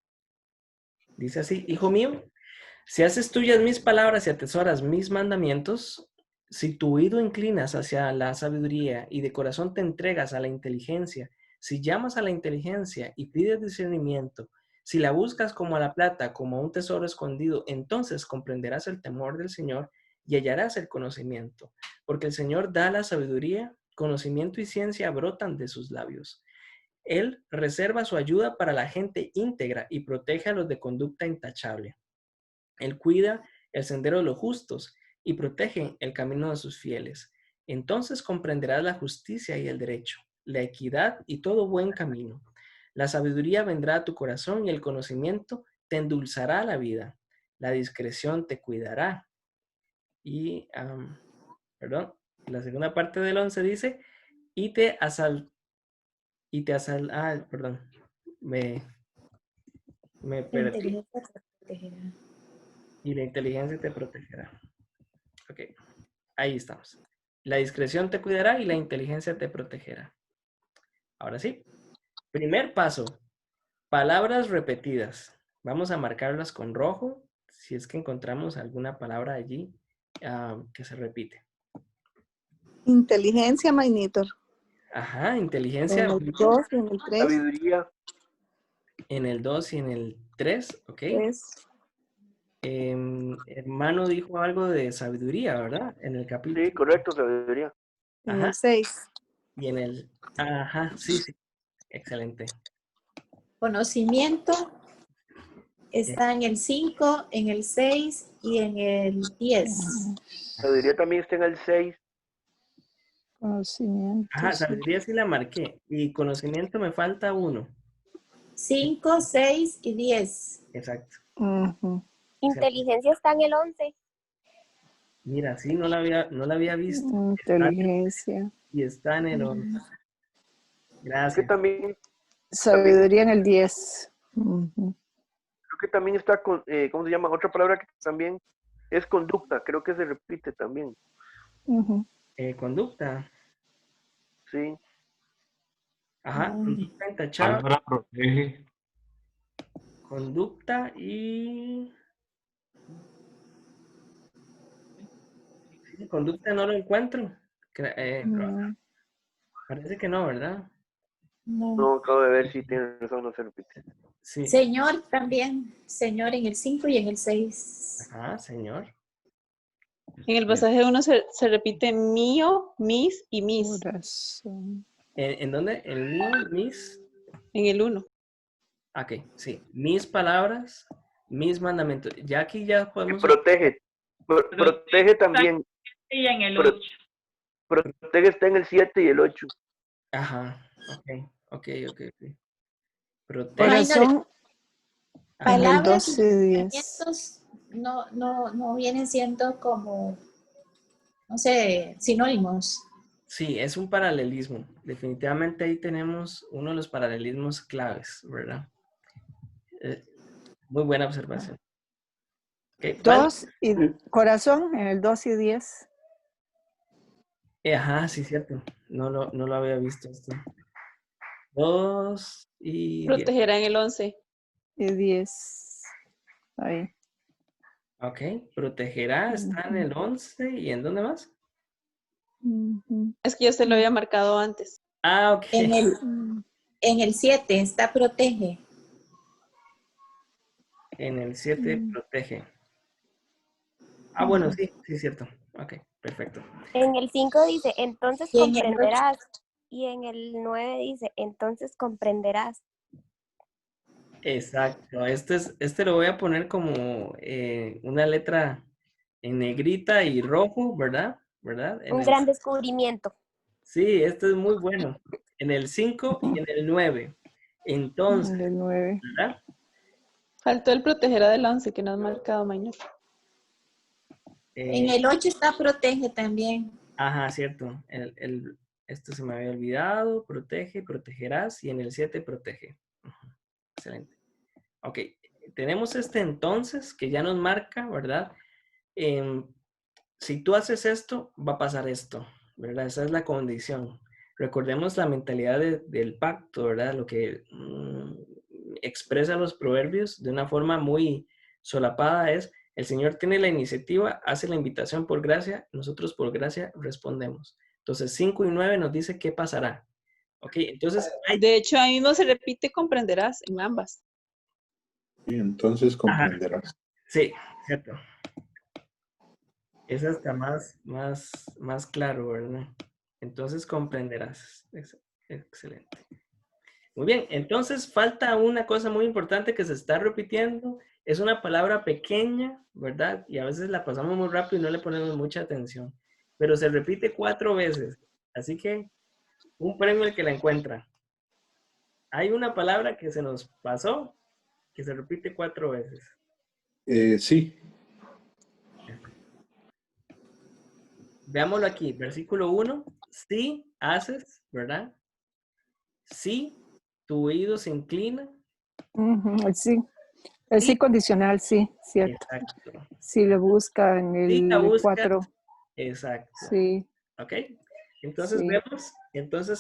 Dice así, hijo mío, si haces tuyas mis palabras y atesoras mis mandamientos, si tu oído inclinas hacia la sabiduría y de corazón te entregas a la inteligencia, si llamas a la inteligencia y pides discernimiento, si la buscas como a la plata, como a un tesoro escondido, entonces comprenderás el temor del Señor y hallarás el conocimiento, porque el Señor da la sabiduría, conocimiento y ciencia brotan de sus labios. Él reserva su ayuda para la gente íntegra y protege a los de conducta intachable. Él cuida el sendero de los justos y protege el camino de sus fieles. Entonces comprenderás la justicia y el derecho, la equidad y todo buen camino. La sabiduría vendrá a tu corazón y el conocimiento te endulzará la vida. La discreción te cuidará. Y, la segunda parte del 11 dice, me perdí. Y la inteligencia te protegerá. Ok, ahí estamos. La discreción te cuidará y la inteligencia te protegerá. Ahora sí. Primer paso. Palabras repetidas. Vamos a marcarlas con rojo si es que encontramos alguna palabra allí que se repite. Inteligencia, Mainitor. Ajá, inteligencia. En el 2 y en el 3. Sabiduría. En el 2 y en el 3, ok. Hermano dijo algo de sabiduría, ¿verdad? En el capítulo. Sí, correcto, sabiduría. En el 6. Y en el... Ajá, sí. Excelente. Conocimiento está en el 5, en el 6 y en el 10. Sabiduría también está en el 6. Conocimiento. Ajá, sabiduría sí la marqué. Y conocimiento me falta 1. 5, 6 y 10. Exacto. Inteligencia está en el 11. Mira, sí, no la había visto. Inteligencia. Y está en el 11. Gracias. Que también, sabiduría en el 10. Creo que también está con, ¿cómo se llama? Otra palabra que también es conducta. Creo que se repite también. Conducta. Sí. Ajá, conducta intachable. Palabra protege. Conducta y... Sí, conducta no lo encuentro. Parece que no, ¿verdad? No, acabo de ver si tiene razón, no se repite. Sí. Señor también. Señor en el 5 y en el 6. Ajá, Señor. En el pasaje 1 se repite mío, mis y mis. ¿En dónde? ¿En mío, mis? En el 1. Ok, sí. Mis palabras, mis mandamientos. Ya aquí ya podemos... Protege. Protege también. Y en el 8. Protege está en el 7 y el 8. Ajá, ok. Protege. Corazón, palabras en el 12 y 10. No vienen siendo como, no sé, sinónimos. Sí, es un paralelismo. Definitivamente ahí tenemos uno de los paralelismos claves, ¿verdad? Muy buena observación. Okay, corazón en el 2 y 10. Ajá, sí, cierto. No lo había visto esto. 2 y 10. Protegerá en el 11. Y 10. Ahí. Ok, protegerá está en el 11. ¿Y en dónde más? Es que yo se lo había marcado antes. Ah, ok. En el 7 está protege. En el 7 protege. Ah, bueno, sí, cierto. Ok, perfecto. En el 5 dice, entonces Y en el comprenderás. Y en el 9 dice, entonces comprenderás. Exacto. Este lo voy a poner como una letra en negrita y rojo, ¿verdad? ¿Verdad? Un gran descubrimiento. Sí, este es muy bueno. En el 5 y en el 9. Entonces, Del 9. ¿verdad? Faltó el protegerá del 11 que no has marcado, Maynor. En el 8 está protege también. Ajá, cierto. Esto se me había olvidado. Protege, protegerás. Y en el 7, protege. Ujú. Excelente. Ok. Tenemos este entonces que ya nos marca, ¿verdad? Si tú haces esto, va a pasar esto, ¿verdad? Esa es la condición. Recordemos la mentalidad del pacto, ¿verdad? Lo que expresa los proverbios de una forma muy solapada es, el Señor tiene la iniciativa, hace la invitación por gracia, nosotros por gracia respondemos. Entonces 5 y 9 nos dice qué pasará. Ok, entonces... De hecho, ahí mismo se repite comprenderás en ambas. Y entonces comprenderás. Sí, cierto. Eso está más claro, ¿verdad? Entonces comprenderás. Excelente. Muy bien, entonces falta una cosa muy importante que se está repitiendo. Es una palabra pequeña, ¿verdad? Y a veces la pasamos muy rápido y no le ponemos mucha atención. Pero se repite 4 veces. Así que un premio el que la encuentra. Hay una palabra que se nos pasó que se repite 4 veces. Sí. Veámoslo aquí, versículo 1. Si haces, ¿verdad? Si tu oído se inclina. Sí. El sí condicional, sí, cierto. Exacto. Si lo busca en Si la el buscas, 4. exacto. Sí. ¿Ok? Entonces, Sí.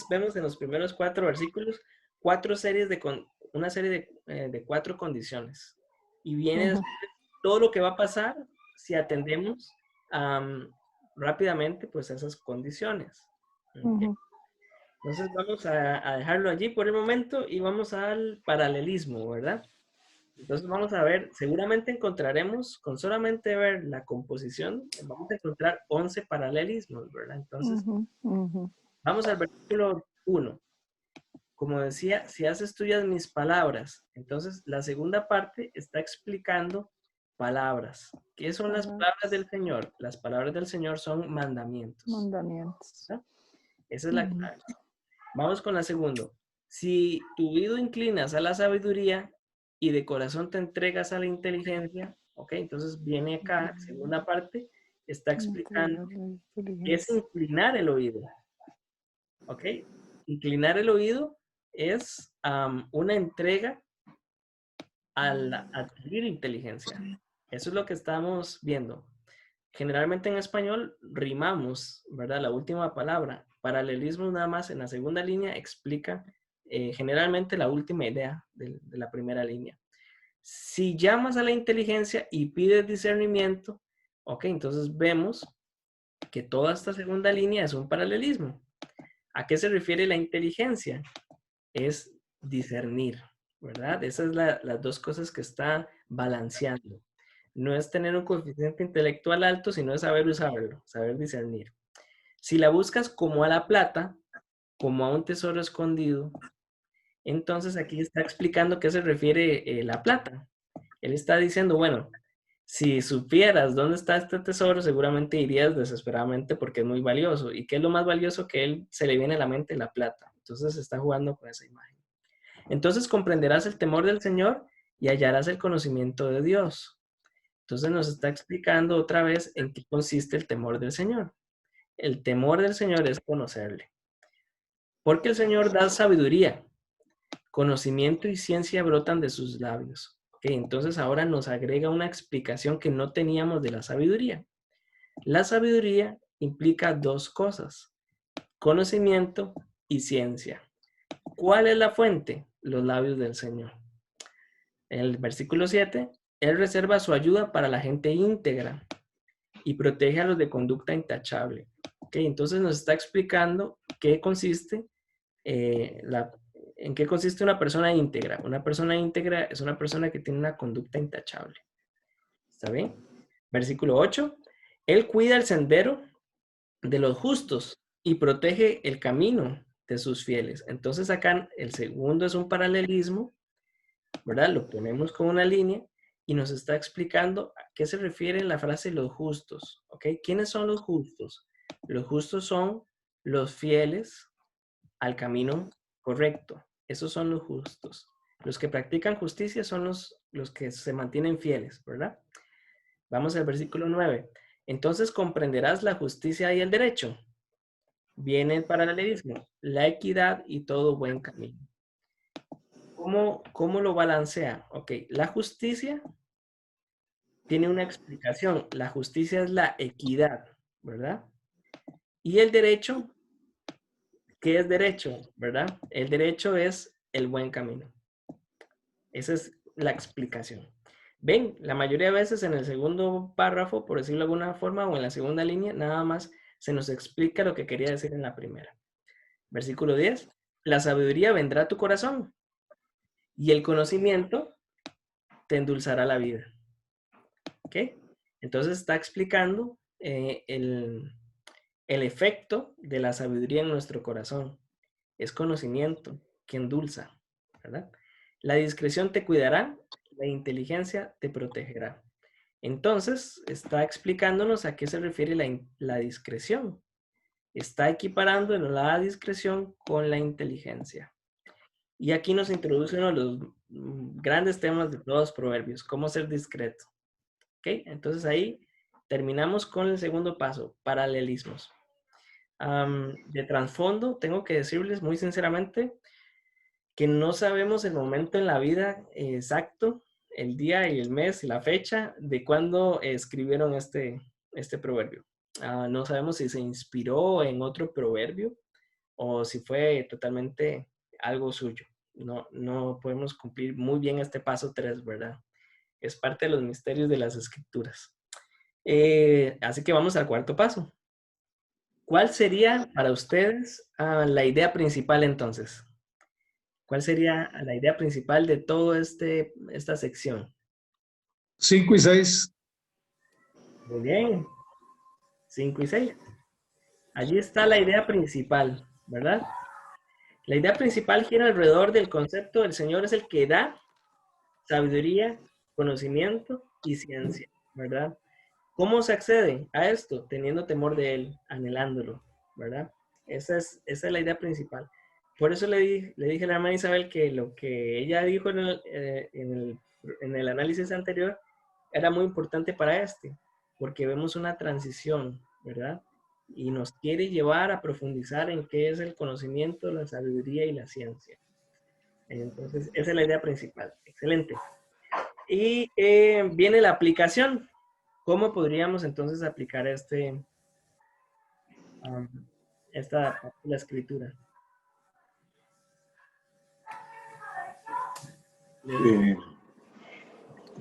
vemos en los primeros 4 versículos una serie de 4 condiciones. Y viene todo lo que va a pasar si atendemos rápidamente pues esas condiciones. ¿Okay? Entonces vamos a dejarlo allí por el momento y vamos al paralelismo, ¿verdad? Entonces vamos a ver, seguramente encontraremos, con solamente ver la composición, vamos a encontrar 11 paralelismos, ¿verdad? Entonces, vamos al versículo 1. Como decía, si haces tuyas mis palabras, entonces la segunda parte está explicando palabras. ¿Qué son las palabras del Señor? Las palabras del Señor son mandamientos. Mandamientos. ¿No? Esa es la clave. Vamos con la segunda. Si tu oído inclinas a la sabiduría y de corazón te entregas a la inteligencia, ok, entonces viene acá, segunda parte, está explicando qué es inclinar el oído. Ok, inclinar el oído es una entrega al adquirir inteligencia. Eso es lo que estamos viendo. Generalmente en español rimamos, ¿verdad? La última palabra. Paralelismo nada más en la segunda línea explica generalmente la última idea de la primera línea. Si llamas a la inteligencia y pides discernimiento, ok, entonces vemos que toda esta segunda línea es un paralelismo. ¿A qué se refiere la inteligencia? Es discernir, ¿verdad? Esas son las dos cosas que está balanceando. No es tener un coeficiente intelectual alto, sino es saber usarlo, saber discernir. Si la buscas como a la plata, como a un tesoro escondido, entonces aquí está explicando qué se refiere la plata. Él está diciendo, bueno, si supieras dónde está este tesoro, seguramente irías desesperadamente porque es muy valioso. ¿Y qué es lo más valioso que él se le viene a la mente? La plata. Entonces está jugando con esa imagen. Entonces comprenderás el temor del Señor y hallarás el conocimiento de Dios. Entonces nos está explicando otra vez en qué consiste el temor del Señor. El temor del Señor es conocerle. Porque el Señor da sabiduría. Conocimiento y ciencia brotan de sus labios. Okay, entonces ahora nos agrega una explicación que no teníamos de la sabiduría. La sabiduría implica 2 cosas, conocimiento y ciencia. ¿Cuál es la fuente? Los labios del Señor. En el versículo 7, Él reserva su ayuda para la gente íntegra y protege a los de conducta intachable. Okay, entonces nos está explicando qué consiste ¿en qué consiste una persona íntegra? Una persona íntegra es una persona que tiene una conducta intachable. ¿Está bien? Versículo 8. Él cuida el sendero de los justos y protege el camino de sus fieles. Entonces acá el segundo es un paralelismo, ¿verdad? Lo ponemos con una línea y nos está explicando a qué se refiere la frase los justos, ¿ok? ¿Quiénes son los justos? Los justos son los fieles al camino correcto. Esos son los justos. Los que practican justicia son los que se mantienen fieles, ¿verdad? Vamos al versículo 9. Entonces comprenderás la justicia y el derecho. Viene el paralelismo, la equidad y todo buen camino. ¿Cómo lo balancea? Ok, la justicia tiene una explicación. La justicia es la equidad, ¿verdad? Y el derecho, ¿qué es derecho? ¿Verdad? El derecho es el buen camino. Esa es la explicación. Ven, la mayoría de veces en el segundo párrafo, por decirlo de alguna forma, o en la segunda línea, nada más se nos explica lo que quería decir en la primera. Versículo 10. La sabiduría vendrá a tu corazón y el conocimiento te endulzará la vida. ¿Ok? Entonces está explicando el efecto de la sabiduría en nuestro corazón. Es conocimiento que endulza, ¿verdad? La discreción te cuidará, la inteligencia te protegerá. Entonces, está explicándonos a qué se refiere la discreción. Está equiparando la discreción con la inteligencia. Y aquí nos introduce uno de los grandes temas de todos los proverbios, cómo ser discreto. ¿Ok? Entonces ahí terminamos con el segundo paso, paralelismos. De trasfondo, tengo que decirles muy sinceramente que no sabemos el momento en la vida exacto, el día y el mes y la fecha de cuándo escribieron este proverbio. No sabemos si se inspiró en otro proverbio o si fue totalmente algo suyo. No podemos cumplir muy bien este paso 3, ¿verdad? Es parte de los misterios de las escrituras. Así que vamos al cuarto paso. ¿Cuál sería para ustedes la idea principal entonces? ¿Cuál sería la idea principal de toda esta sección? 5 y 6. Muy bien. 5 y 6. Allí está la idea principal, ¿verdad? La idea principal gira alrededor del concepto del Señor es el que da sabiduría, conocimiento y ciencia, ¿verdad? ¿Cómo se accede a esto? Teniendo temor de Él, anhelándolo, ¿verdad? Esa es la idea principal. Por eso le dije a la hermana Isabel que lo que ella dijo en el análisis anterior era muy importante para porque vemos una transición, ¿verdad? Y nos quiere llevar a profundizar en qué es el conocimiento, la sabiduría y la ciencia. Entonces, esa es la idea principal. Excelente. Y viene la aplicación. ¿Cómo podríamos entonces aplicar esta parte de la escritura?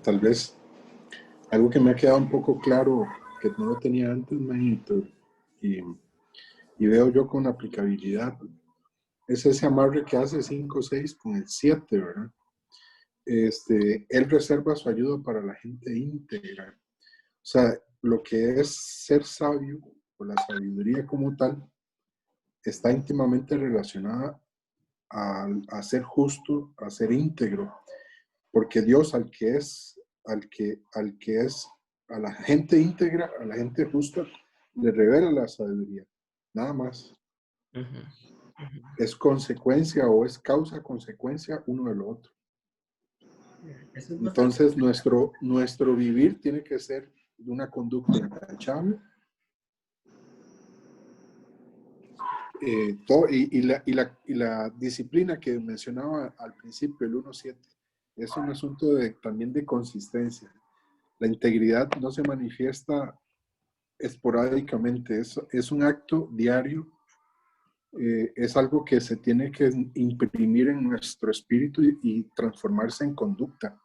Tal vez algo que me ha quedado un poco claro, que no lo tenía antes, manito, y veo yo con aplicabilidad, es ese amarre que hace 5-6 con el 7, ¿verdad? Él reserva su ayuda para la gente íntegra. O sea, lo que es ser sabio, o la sabiduría como tal, está íntimamente relacionada a ser justo, a ser íntegro, porque Dios a la gente íntegra, a la gente justa, le revela la sabiduría, nada más. Es consecuencia o es causa-consecuencia uno de lo otro. Entonces, nuestro vivir tiene que ser de una conducta intachable. Y la disciplina que mencionaba al principio, el 1.7, es un asunto también de consistencia. La integridad no se manifiesta esporádicamente, es un acto diario, es algo que se tiene que imprimir en nuestro espíritu y transformarse en conducta.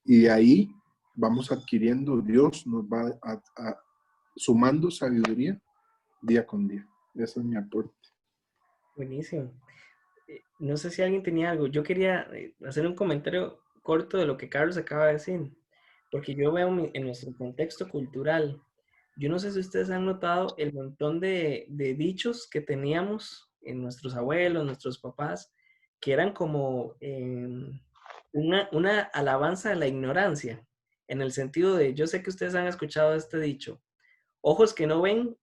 Y de ahí vamos adquiriendo, Dios nos va sumando sabiduría día con día. Ese es mi aporte. Buenísimo. No sé si alguien tenía algo. Yo quería hacer un comentario corto de lo que Carlos acaba de decir, porque yo veo en nuestro contexto cultural yo no sé si ustedes han notado el montón de dichos que teníamos en nuestros abuelos, nuestros papás, que eran como una alabanza a la ignorancia, en el sentido de, yo sé que ustedes han escuchado este dicho, ojos que no ven,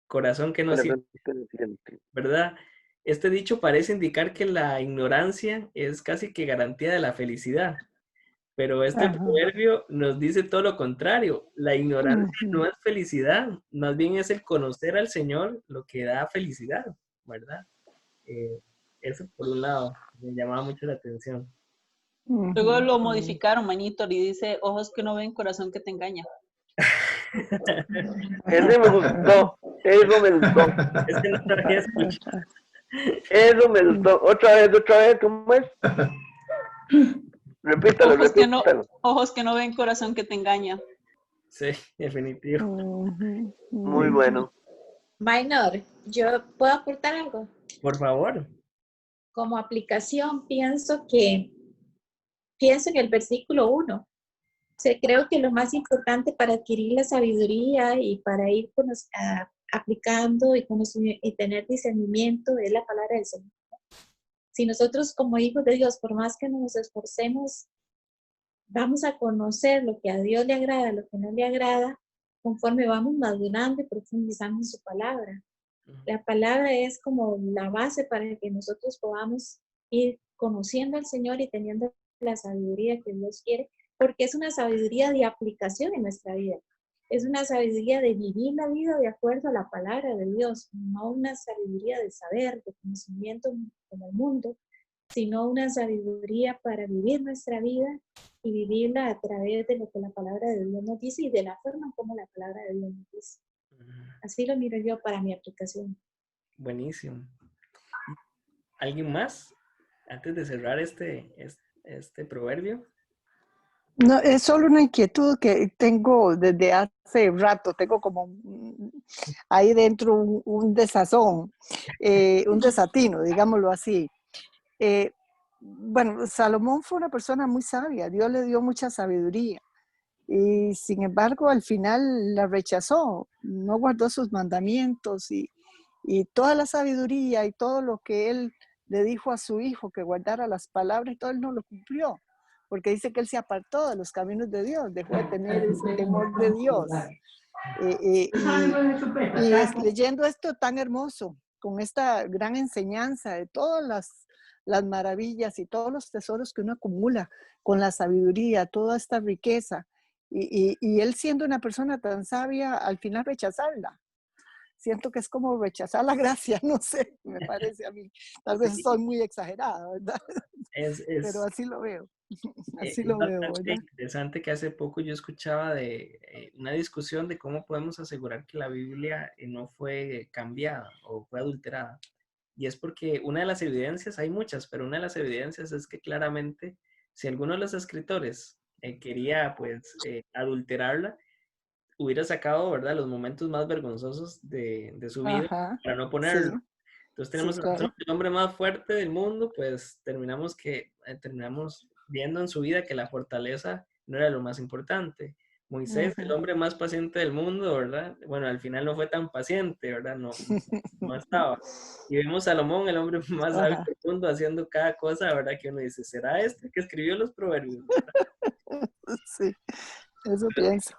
corazón que no siente, ¿verdad? Este dicho parece indicar que la ignorancia es casi que garantía de la felicidad. Pero este Ajá. proverbio nos dice todo lo contrario. La ignorancia no Ujú. es felicidad, más bien es el conocer al Señor lo que da felicidad, ¿verdad? Eh, Eso por un lado me llamaba mucho la atención. Luego Ujú. lo modificaron, Manitor, y dice, ojos que no ven, corazón que te engaña. Ese me gustó. Eso me gustó. Este no lo había escuchado. Eso me gustó. Otra vez, ¿cómo es? Repítalo, repítalo. Ojos que no ven, corazón que te engaña. Sí, definitivo. Ujú. Muy bueno. Minor, ¿yo puedo aportar algo? Por favor. Como aplicación, pienso en el versículo 1. O sea, creo que lo más importante para adquirir la sabiduría y para ir aplicando y tener discernimiento es la palabra del Señor. Si nosotros como hijos de Dios, por más que nos esforcemos, vamos a conocer lo que a Dios le agrada, lo que no le agrada, conforme vamos madurando y profundizando en su palabra. La palabra es como la base para que nosotros podamos ir conociendo al Señor y teniendo la sabiduría que Dios quiere, porque es una sabiduría de aplicación en nuestra vida. Es una sabiduría de vivir la vida de acuerdo a la palabra de Dios, no una sabiduría de saber, de conocimiento como el mundo, sino una sabiduría para vivir nuestra vida y vivirla a través de lo que la palabra de Dios nos dice y de la forma como la palabra de Dios nos dice. Así lo miro yo para mi aplicación. Buenísimo. ¿Alguien más? Antes de cerrar este proverbio. No, es solo una inquietud que tengo desde hace rato, tengo como ahí dentro un desazón, un desatino, digámoslo así. Bueno, Salomón fue una persona muy sabia, Dios le dio mucha sabiduría y sin embargo al final la rechazó, no guardó sus mandamientos y toda la sabiduría y todo lo que él le dijo a su hijo que guardara las palabras y todo, él no lo cumplió. Porque dice que él se apartó de los caminos de Dios, dejó de tener ese temor de Dios. Y leyendo esto tan hermoso, con esta gran enseñanza de todas las maravillas y todos los tesoros que uno acumula con la sabiduría, toda esta riqueza, y él siendo una persona tan sabia, al final rechazarla. Siento que es como rechazar la gracia, no sé, me parece a mí. Tal vez estoy muy exagerada, ¿verdad? Pero así lo veo. Así lo veo, bastante ¿verdad? interesante que hace poco yo escuchaba de una discusión de cómo podemos asegurar que la Biblia no fue cambiada o fue adulterada. Y es porque una de las evidencias, hay muchas, pero una de las evidencias es que claramente si alguno de los escritores quería pues adulterarla, hubiera sacado, ¿verdad?, los momentos más vergonzosos de su vida para no ponerlo. Sí. Entonces tenemos claro. el hombre más fuerte del mundo, pues terminamos viendo en su vida que la fortaleza no era lo más importante. Moisés, el hombre más paciente del mundo, ¿verdad? Bueno, al final no fue tan paciente, ¿verdad? No estaba. Y vemos a Salomón, el hombre más sabio del mundo, haciendo cada cosa, ¿verdad? Que uno dice, ¿será este que escribió los proverbios? Sí, eso pienso.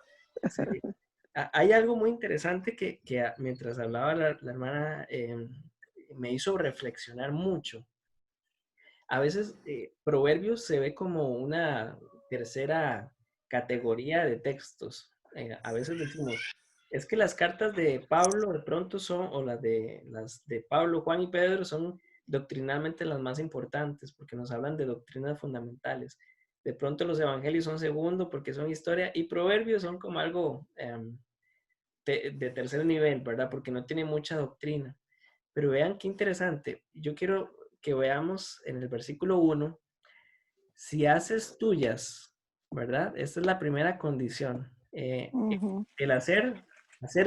Sí. Hay algo muy interesante que mientras hablaba la hermana me hizo reflexionar mucho. A veces Proverbios se ve como una tercera categoría de textos. A veces decimos, es que las cartas de Pablo de pronto son, o las de Pablo, Juan y Pedro son doctrinalmente las más importantes porque nos hablan de doctrinas fundamentales. De pronto los evangelios son segundo porque son historia y Proverbios son como algo de tercer nivel, ¿verdad? Porque no tiene mucha doctrina. Pero vean qué interesante. Yo quiero que veamos en el versículo 1, si haces tuyas, ¿verdad? Esta es la primera condición. El hacer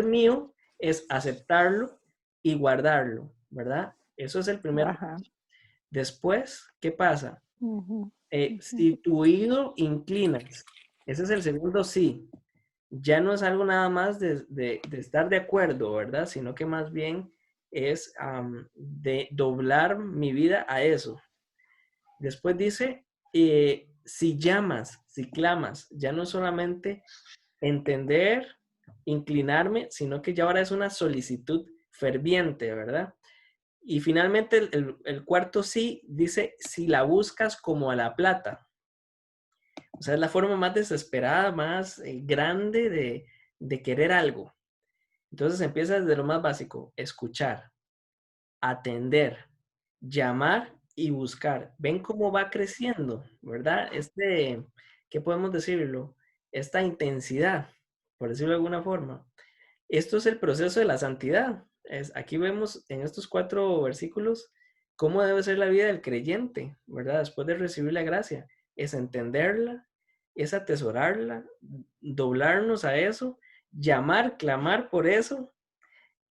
mío es aceptarlo y guardarlo, ¿verdad? Eso es el primer. Después, ¿qué pasa? Si tu oído inclinas, ese es el segundo sí. ya no es algo nada más de estar de acuerdo, ¿verdad? Sino que más bien es de doblar mi vida a eso. Después dice, si llamas, si clamas, ya no solamente entender, inclinarme, sino que ya ahora es una solicitud ferviente, ¿verdad? Y finalmente el cuarto sí dice, si la buscas como a la plata. O sea, es la forma más desesperada, más grande de querer algo. Entonces empieza desde lo más básico, escuchar, atender, llamar y buscar. ¿Ven cómo va creciendo, verdad? ¿Qué podemos decirlo? Esta intensidad, por decirlo de alguna forma. Esto es el proceso de la santidad. Aquí vemos en estos 4 versículos cómo debe ser la vida del creyente, ¿verdad? Después de recibir la gracia. Es entenderla, es atesorarla, doblarnos a eso, llamar, clamar por eso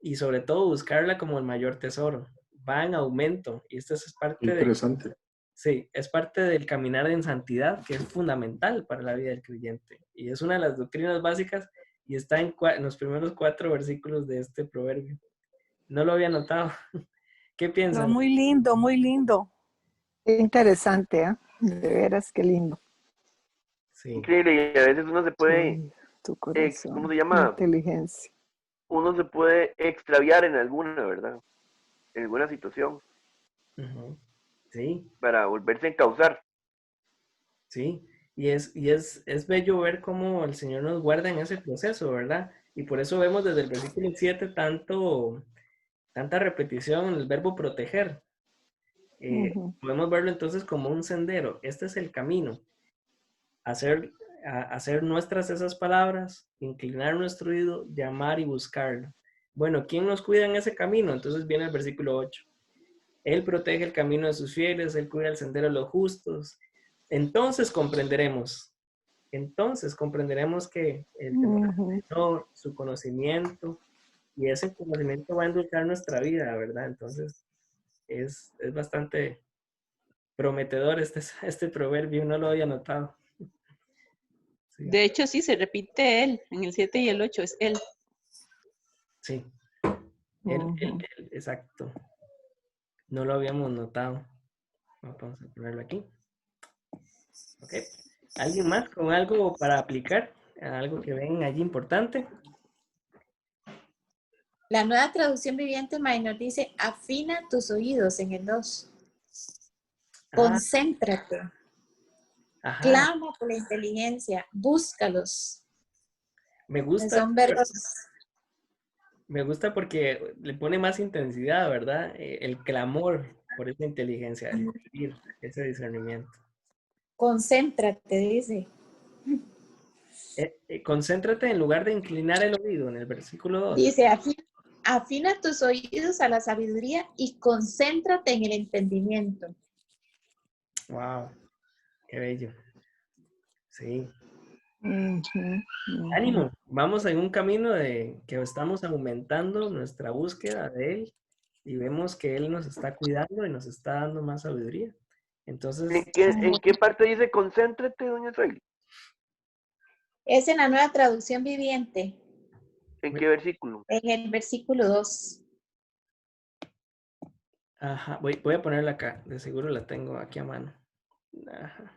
y sobre todo buscarla como el mayor tesoro. Va en aumento y esto es parte Interesante. Sí, es parte del caminar en santidad que es fundamental para la vida del creyente. Y es una de las doctrinas básicas y está en los primeros 4 versículos de este proverbio. No lo había notado. ¿Qué piensan? Pero muy lindo, muy lindo. Qué interesante, ¿eh? De veras, qué lindo. Sí. Increíble, y a veces uno se puede, Tu corazón, ¿cómo se llama? Inteligencia. Uno se puede extraviar en alguna, ¿verdad? En alguna situación. Sí. Para volverse a encauzar. Sí, y es bello ver cómo el Señor nos guarda en ese proceso, ¿verdad? Y por eso vemos desde el versículo 7 tanta repetición en el verbo proteger. Podemos verlo entonces como un sendero. Este es el camino. Hacer nuestras esas palabras, inclinar nuestro oído, llamar y buscarlo. Bueno, ¿quién nos cuida en ese camino? Entonces viene el versículo 8. Él protege el camino de sus fieles, Él cuida el sendero de los justos. Entonces comprenderemos que el temor del Señor, su conocimiento, y ese conocimiento va a endulzar nuestra vida, ¿verdad? Entonces es bastante prometedor este proverbio, no lo había notado. Sí. De hecho, sí, se repite él, en el 7 y el 8 es él. Sí, él, exacto. No lo habíamos notado. Vamos a ponerlo aquí. Ok. ¿Alguien más con algo para aplicar? ¿Algo que ven allí importante? La nueva traducción viviente Minor dice, afina tus oídos en el 2. Concéntrate. Ajá. Clama por la inteligencia. Búscalos. Me gusta. Son verbos. Me gusta porque le pone más intensidad, ¿verdad? El clamor por esa inteligencia, el pedir ese discernimiento. Concéntrate, dice. Concéntrate en lugar de inclinar el oído, en el versículo 2. Dice, afina tus oídos a la sabiduría y concéntrate en el entendimiento. Wow, qué bello. Sí. Ánimo, vamos en un camino de que estamos aumentando nuestra búsqueda de Él y vemos que Él nos está cuidando y nos está dando más sabiduría. Entonces, ¿En qué parte dice concéntrate, doña Soyli? Es en la nueva traducción viviente. ¿En qué versículo? En el versículo 2. Ajá, voy a ponerla acá, de seguro la tengo aquí a mano. Ajá.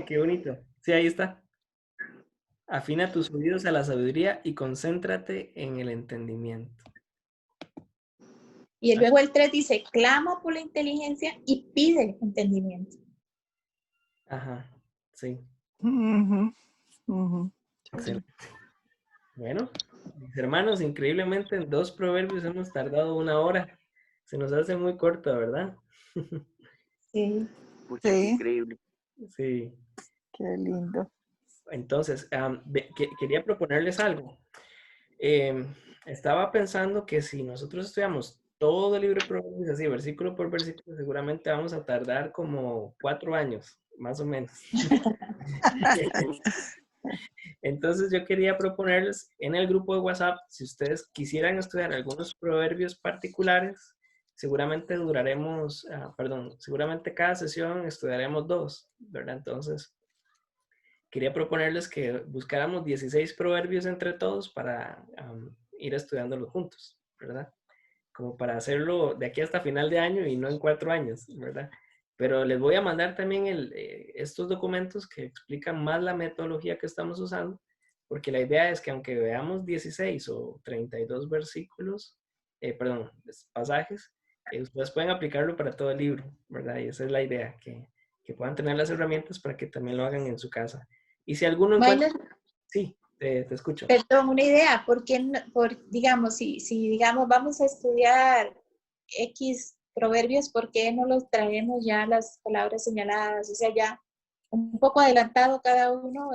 Qué bonito. Sí, ahí está. Afina tus oídos a la sabiduría y concéntrate en el entendimiento. Y luego el 3 dice, clama por la inteligencia y pide entendimiento. Ajá, sí. Excelente. Bueno, mis hermanos, increíblemente en 2 proverbios hemos tardado 1 hora. Se nos hace muy corto, ¿verdad? Sí. Pucha, sí. Increíble. Sí. Qué lindo. Entonces, quería proponerles algo. Estaba pensando que si nosotros estudiamos todo el libro de Proverbios así, versículo por versículo, seguramente vamos a tardar como 4 años, más o menos. Entonces yo quería proponerles en el grupo de WhatsApp, si ustedes quisieran estudiar algunos proverbios particulares, seguramente seguramente cada sesión estudiaremos 2, ¿verdad? Entonces, quería proponerles que buscáramos 16 proverbios entre todos para ir estudiándolos juntos, ¿verdad? Como para hacerlo de aquí hasta final de año y no en 4 años, ¿verdad? Pero les voy a mandar también estos documentos que explican más la metodología que estamos usando, porque la idea es que aunque veamos 16 o 32 versículos, pasajes, ustedes pueden aplicarlo para todo el libro, ¿verdad? Y esa es la idea, que puedan tener las herramientas para que también lo hagan en su casa. Y si alguno encuentra... Sí, te escucho. Perdón, una idea, digamos, si digamos vamos a estudiar X proverbios, ¿por qué no los traemos ya las palabras señaladas? O sea, ya un poco adelantado cada uno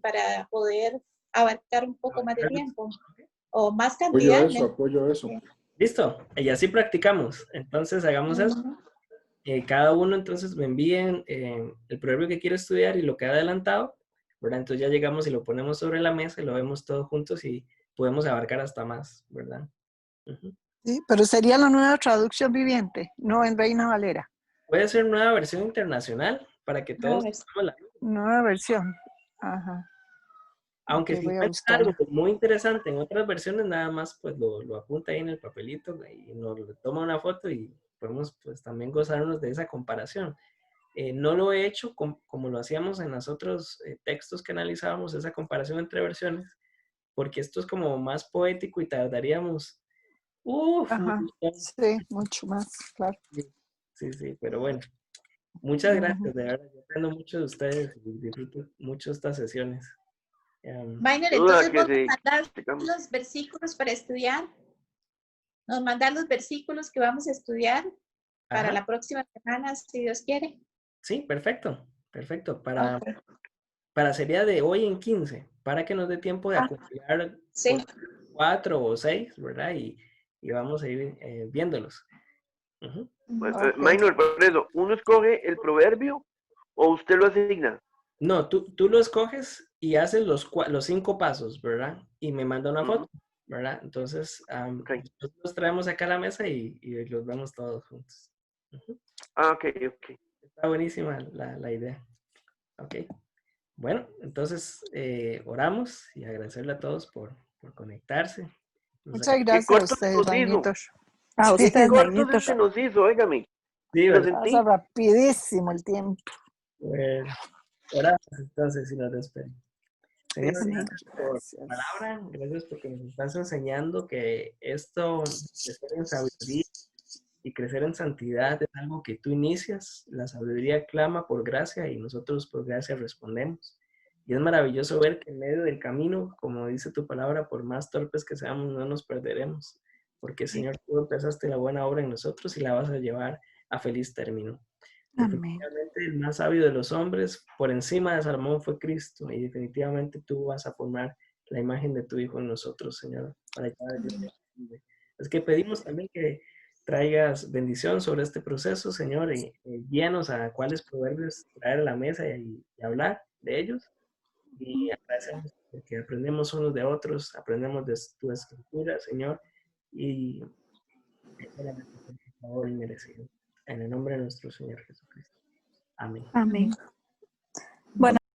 para poder abarcar un poco más de tiempo o más cantidad. Apoyo eso. Listo, y así practicamos. Entonces hagamos eso. Cada uno entonces me envíen el proverbio que quiere estudiar y lo que ha adelantado, ¿verdad? Entonces ya llegamos y lo ponemos sobre la mesa y lo vemos todos juntos y podemos abarcar hasta más, ¿verdad? Sí, pero sería la nueva traducción viviente, no en Reina Valera. Puede ser nueva versión internacional para que todos tengamos la nueva versión. Ajá. Aunque si es algo muy interesante en otras versiones, nada más pues lo apunta ahí en el papelito y nos le toma una foto y podemos pues también gozarnos de esa comparación. No lo he hecho como lo hacíamos en los otros textos que analizábamos, esa comparación entre versiones, porque esto es como más poético y tardaríamos sí, mucho más, claro. Sí, pero bueno. Muchas gracias, de verdad. Yo aprendo mucho de ustedes y disfruto mucho estas sesiones. Maynor, entonces vos nos mandás los versículos para estudiar. Nos mandás los versículos que vamos a estudiar para la próxima semana, si Dios quiere. Sí, perfecto. Para sería de hoy en 15, para que nos dé tiempo de acumular 4 o 6, ¿verdad? Y vamos a ir viéndolos. Maynor, por eso, ¿uno escoge el proverbio o usted lo asigna? No, tú lo escoges y haces los 5 pasos, ¿verdad? Y me manda una foto, ¿verdad? Entonces, los traemos acá a la mesa y los vemos todos juntos. Ok. Está buenísima la idea. Ok. Bueno, entonces oramos y agradecerle a todos por conectarse. Muchas gracias a ustedes, Magnitos. A ustedes, Magnitos. Se nos hizo, óigame. Sí, pasa rapidísimo el tiempo. Bueno, oramos entonces y nos despedimos. Señor, gracias por tu palabra, gracias porque nos estás enseñando que esto de crecer en sabiduría y crecer en santidad es algo que tú inicias. La sabiduría clama por gracia y nosotros por gracia respondemos. Y es maravilloso ver que en medio del camino, como dice tu palabra, por más torpes que seamos, no nos perderemos. Porque, Señor, tú empezaste la buena obra en nosotros y la vas a llevar a feliz término. Definitivamente el más sabio de los hombres, por encima de Salomón, fue Cristo. Y definitivamente tú vas a formar la imagen de tu Hijo en nosotros, Señor. Es que pedimos también que traigas bendición sobre este proceso, Señor, y guíanos a cuáles proverbios traer a la mesa y hablar de ellos. Y agradecemos porque aprendemos unos de otros, aprendemos de tu escritura, Señor, y favor inmerecido. En el nombre de nuestro Señor Jesucristo. Amén. Amén.